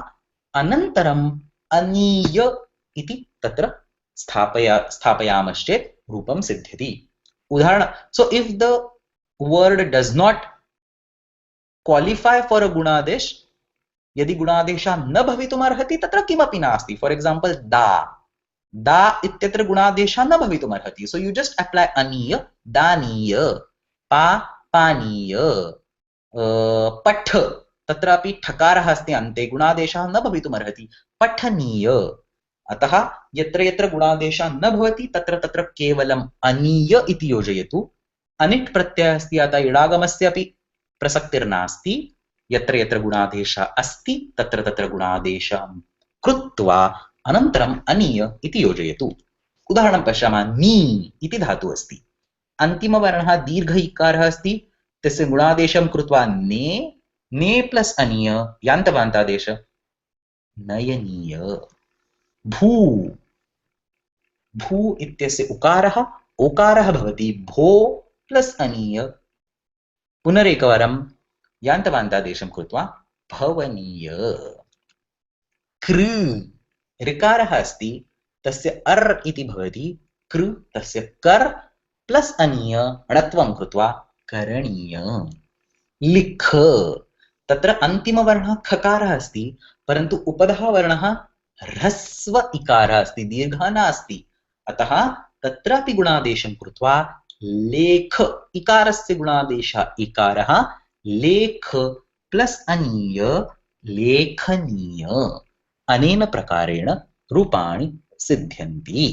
अनन्तरम् अनीय इति तत्र स्थापयामश्चेत् रूपं सिद्ध्यति। उदाहरण, so if the word does not qualify for a गुणादेश, यदि गुणादेशः न भवितुम् अर्हति तत्र किमपि नास्ति। फॉर एग्जांपल दा, दा इत्यत्र गुणादेशः न भवितुम् अर्हति, सो यू जस्ट अप्लाई अनीय, दानीय, पा पानीय, पठ, तत्रापि ठकारः अस्ति अन्ते, गुणादेशः न भवितुम् अर्हति, पठनीय। अतः यत्र यत्र गुणादेशः न भवति तत्र तत्र केवलम् अनीय इति योजयतु। अनिट् प्रत्ययः अस्ति, अतः इडागमस्य अपि प्रसक्तिर्नास्ति। यत्र यत्र गुणादेशः अस्ति तत्र तत्र गुणादेशं कृत्वा अनन्तरम् अनीय इति योजयतु। उदाहरणं पश्यामः। नी इति धातुः अस्ति, अन्तिमवर्णः दीर्घ इकारः अस्ति, तस्य गुणादेशं कृत्वा ने, ने प्लस अनीय यान्तवान्तादेश, नयनीय। भू, भू इत्यस्य उकारः ओकारः भवति, भो प्लस अनीय, पुनरेकवारं यान्तवान्तादेशं कृत्वा भवनीय। कृ ऋकारः अस्ति, तस्य अर् इति भवति, कृ तस्य कर् प्लस अनीय णत्वं कृत्वा करणीय। लिख, तत्र अन्तिमवर्णः खकारः अस्ति, परन्तु उपधा वर्णः ह्रस्व इकारः अस्ति, दीर्घः नास्ति, अतः तत्रापि गुणादेशं कृत्वा लेख, इकारस्य गुणादेशः इकारः, लेख प्लस अनीय लेखनीय। अनेन प्रकारेण रूपाणि सिद्ध्यन्ति।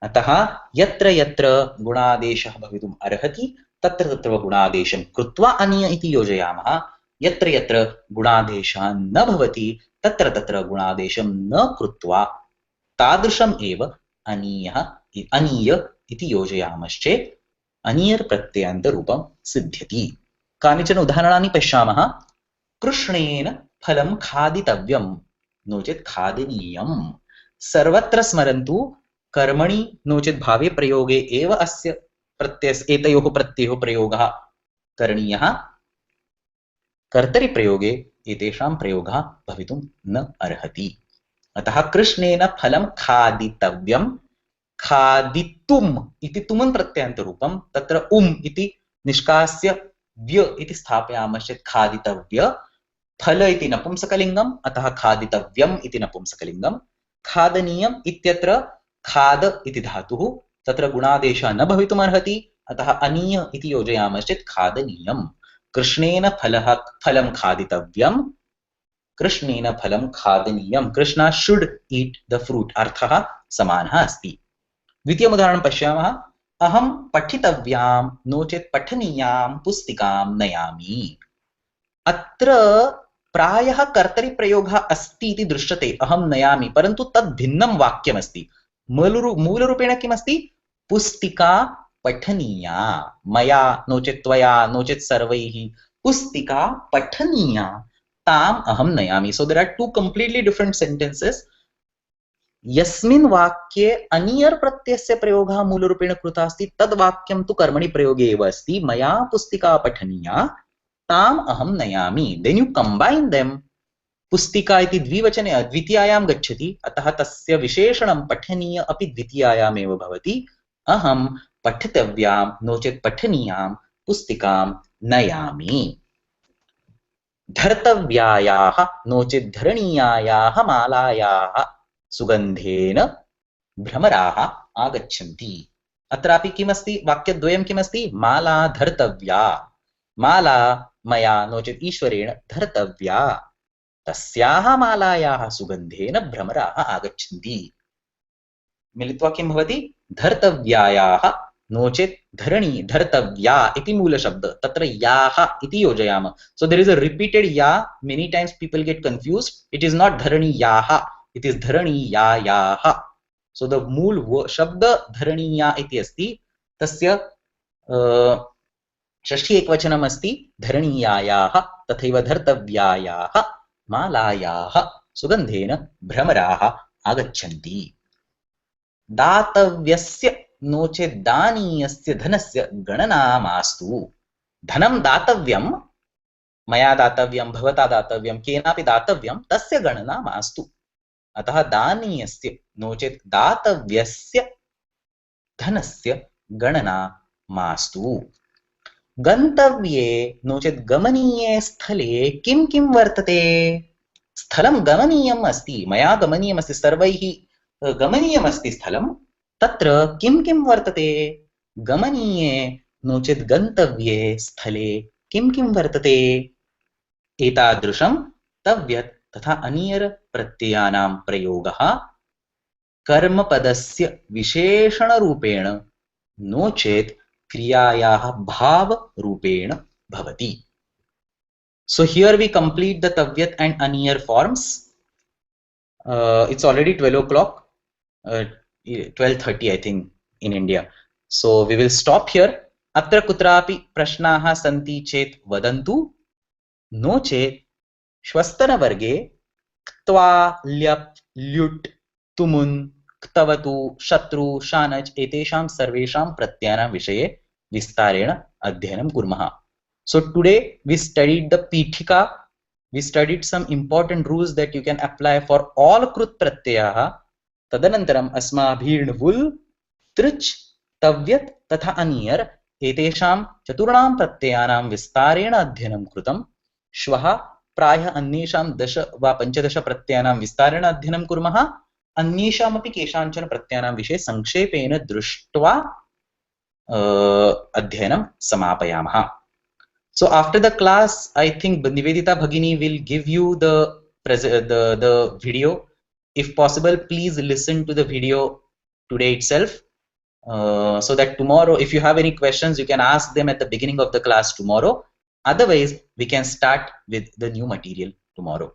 अतः यत्र यत्र गुणादेशः भवितुम् अर्हति तत्र तत्र गुणादेशं कृत्वा अनीय इति योजयामः। यत्र यत्र गुणादेशः न भवति तत्र तत्र गुणादेशं न कृत्वा तादृशम् एव अनीय इति योजयामश्चेत् अनीयर् प्रत्ययान्तरूपं सिद्ध्यति। कानिचन उदाहरणानि पश्यामः। कृष्णेन फलं खादितव्यं नो चेत् खादनीयम्। सर्वत्र स्मरन्तु, कर्मणि नो चेत् भावे प्रयोगे एव अस्य प्रत्ययस्य एतयोः प्रत्ययोः प्रयोगः करणीयः। कर्तरि प्रयोगे एतेषां प्रयोगः भवितुं न अर्हति। अतः कृष्णेन फलं खादितव्यं, खादितुम् इति तुमन् प्रत्ययान्तरूपं, तत्र उम् इति निष्कास्य व्य इति स्थापयामश्चेत् खादितव्य। फल इति नपुंसकलिङ्गम्, अतः खादितव्यम् इति नपुंसकलिङ्गम्। खादनीयम् इत्यत्र खाद इति धातुः, तत्र गुणादेशः न भवितुम् अर्हति, अतः अनीय इति योजयामश्चेत् खादनीयम्। कृष्णेन फलं खादितव्यं, कृष्णेन फलं खादनीयं। Krishna should eat the fruit, अर्थः समानः अस्ति। द्वितीयम् उदाहरणं पश्यामः। अहं पठितव्यां नो चेत् पठनीयां पुस्तिकां नयामि। अत्र प्रायः कर्तरि प्रयोगः अस्ति इति दृश्यते, अहं नयामि, परन्तु तद् भिन्नं वाक्यमस्ति। मूलरूपेण किमस्ति? पुस्तिका पठनीया, मया नो चेत् त्वया नो चेत् सर्वैः पुस्तिका पठनीया, ताम् अहं नयामि। So there are two completely different sentences. यस्मिन् वाक्ये अनियर् प्रत्ययस्य प्रयोगः मूलरूपेण कृतः अस्ति तद् वाक्यं तु कर्मणि प्रयोगे एव अस्ति। मया पुस्तिका पठनीया, ताम् अहं नयामि। देन् यू कंबाइन देम, पुस्तिका इति द्विवचने द्वितीयायां गच्छति, अतः तस्य विशेषणं पठनीय अपि द्वितीयायामेव भवति। अहं पठितव्यां नो चेत् पठनीयां पुस्तिकां नयामि। धर्तव्यायाः नो चेत् धरणीयायाः मालायाः सुगन्धेन भ्रमराः आगच्छन्ति। अत्रापि किमस्ति, वाक्यद्वयं किमस्ति, माला धर्तव्या, माला मया नो चेत् ईश्वरेण धर्तव्या, तस्याः मालायाः सुगन्धेन भ्रमराः आगच्छन्ति। मिलित्वा किं भवति, धर्तव्यायाः नो चेत् धरणी धर्तव्या इति मूलशब्द, तत्र याः इति योजयामः। So there is a repeated या, many times people get confused, it is not धरणीयाः, इट इज धरणीयायाः। सो द मूल शब्द धरणीया इति अस्ति, तस्य षष्ठी एकवचनम् अस्ति धरणीयायाः, तथैव धर्तव्यायाः मालायाः सुगन्धेन भ्रमराः आगच्छन्ति। दातव्यस्य नो चेत् दानीयस्य धनस्य गणना मास्तु। धनं दातव्यं, मया दातव्यं, भवता दातव्यं, केनापि दातव्यं, तस्य गणना मास्तु। अतः दानीयस्य नो चेत् दातव्यस्य धनस्य गणना मास्तु। गन्तव्ये नो चेत् गमनीये स्थले किं किं वर्तते। स्थलं गमनीयम् अस्ति, मया गमनीयम् अस्ति, सर्वैः गमनीयम् अस्ति स्थलं, तत्र किं किं वर्तते। गमनीये नो चेत् गन्तव्ये स्थले किं किं वर्तते। एतादृशं तव्यत् तथा अनियर प्रत्ययानां प्रयोगः कर्मपदस्य विशेषणरूपेण नो चेत् क्रियायाः भावरूपेण भवति। So here we complete the tavyat and aniyar forms. It's already 12 o'clock, 12:30 I think in India. So we will stop here. अत्र कुत्रापि प्रश्नाः सन्ति चेत् वदन्तु, नो चेत् श्वस्तनवर्गे क्त्वा, ल्यप्, ल्युट्, तुमुन्, क्तवतु, शत्रु, शानच् एतेषां सर्वेषां प्रत्ययानां विषये विस्तारेण अध्ययनं कुर्मः। So today we studied the Pithika, we studied some important rules that you can apply for all krut pratyayah. Tadanantaram asmabhirnvul, trich, tavyat तथा aniyar एतेषां चतुर्णां प्रत्ययानां विस्तारेण अध्ययनं कृतं। श्वः प्रायः अन्येषां 10 वा 15 प्रत्ययानां विस्तारेण अध्ययनं कुर्मः। अन्येषामपि केषाञ्चन प्रत्ययानां विषये संक्षेपेण दृष्ट्वा अध्ययनं समापयामः। So after the class, I think Nivedita Bhagini will give you the video. If possible, please listen to the video today itself, so that tomorrow, if you have any questions, you can ask them at the beginning of the class tomorrow. Otherwise, we can start with the new material tomorrow.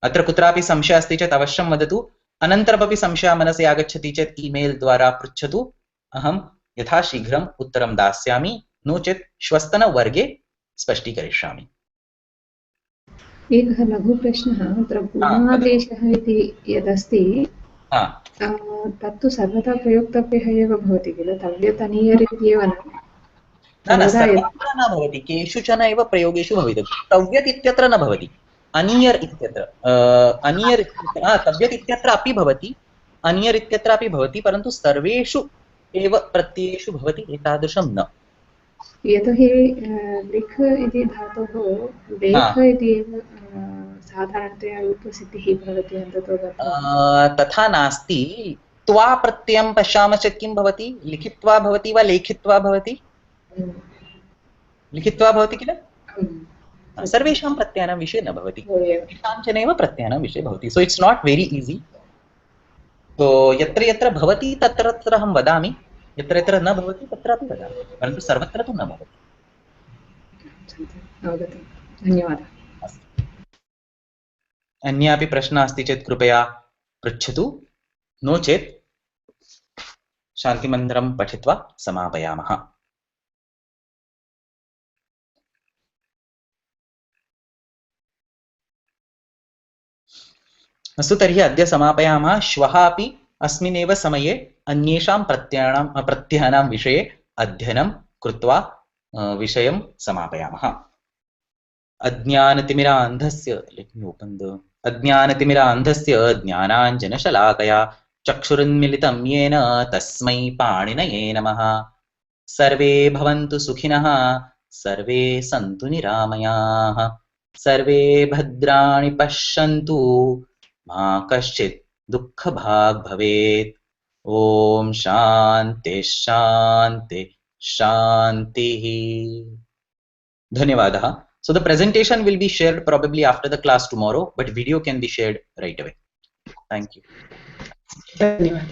अत्र कुत्रापि संशयः अस्ति चेत् अवश्यं वदतु। अनन्तरमपि संशयः मनसि आगच्छति चेत् ईमेल द्वारा पृच्छतु, अहं यथाशीघ्रम् उत्तरं दास्यामि, नो चेत् श्वस्तनवर्गे स्पष्टीकरिष्यामि। एकः लघुप्रश्नः, अत्र गुणादेशः इति यदस्ति तत्तु सर्वदा प्रयोक्तव्यः एव भवति किल, तव्यत् अनियर् इत्येव न सर्वत्र न भवति, केषुचन एव प्रयोगेषु भवति। तव्यत् इत्यत्र न भवति, अनियर् इत्यत्र अनियर् तव्यत् इत्यत्र अपि भवति, अनियर् इत्यत्र अपि भवति, परन्तु सर्वेषु एव प्रत्ययेषु भवति एतादृशं न। यतोहि लिख् इति धातोः लेख इति एव साधारणतया रूपसिद्धिः भवति अन्ततो गत्वा। तथा नास्ति। त्वा प्रत्ययं पश्यामः चेत् किं भवति, लिखित्वा भवति वा लेखित्वा भवति? लिखित्वा भवति किल। सर्वेषां प्रत्ययानां विषये न भवति, केषाञ्चनैव प्रत्ययानां विषये भवति। So it's not very easy. तो यत्र यत्र भवति तत्र तत्र अहं वदामि, यत्र यत्र न भवति तत्रापि वदामि, परन्तु सर्वत्र तु न भवति। धन्यवादः। अन्यापि प्रश्नः अस्ति चेत् कृपया पृच्छतु, नो चेत् शान्तिमन्त्रं पठित्वा समापयामः। अस्तु, तर्हि अद्य समापयामः। श्वः अपि अस्मिन्नेव समये अन्येषां प्रत्ययानां विषये अध्ययनं कृत्वा विषयं समापयामः। अज्ञानतिमिरान्धस्य, लेट् मी ओपन द अज्ञानतिमिरान्धस्य ज्ञानाञ्जनशलाकया चक्षुरुन्मिलितं येन तस्मै पाणिनये नमः। सर्वे भवन्तु सुखिनः, सर्वे सन्तु निरामयाः, सर्वे भद्राणि पश्यन्तु, मा कश्चित् दुःखभाग् भवेत्। ॐ शान्ति शान्ति शान्तिः। धन्यवादः. So the presentation will be shared probably after the class tomorrow, but video can be shared right away. Thank you. धन्यवाद.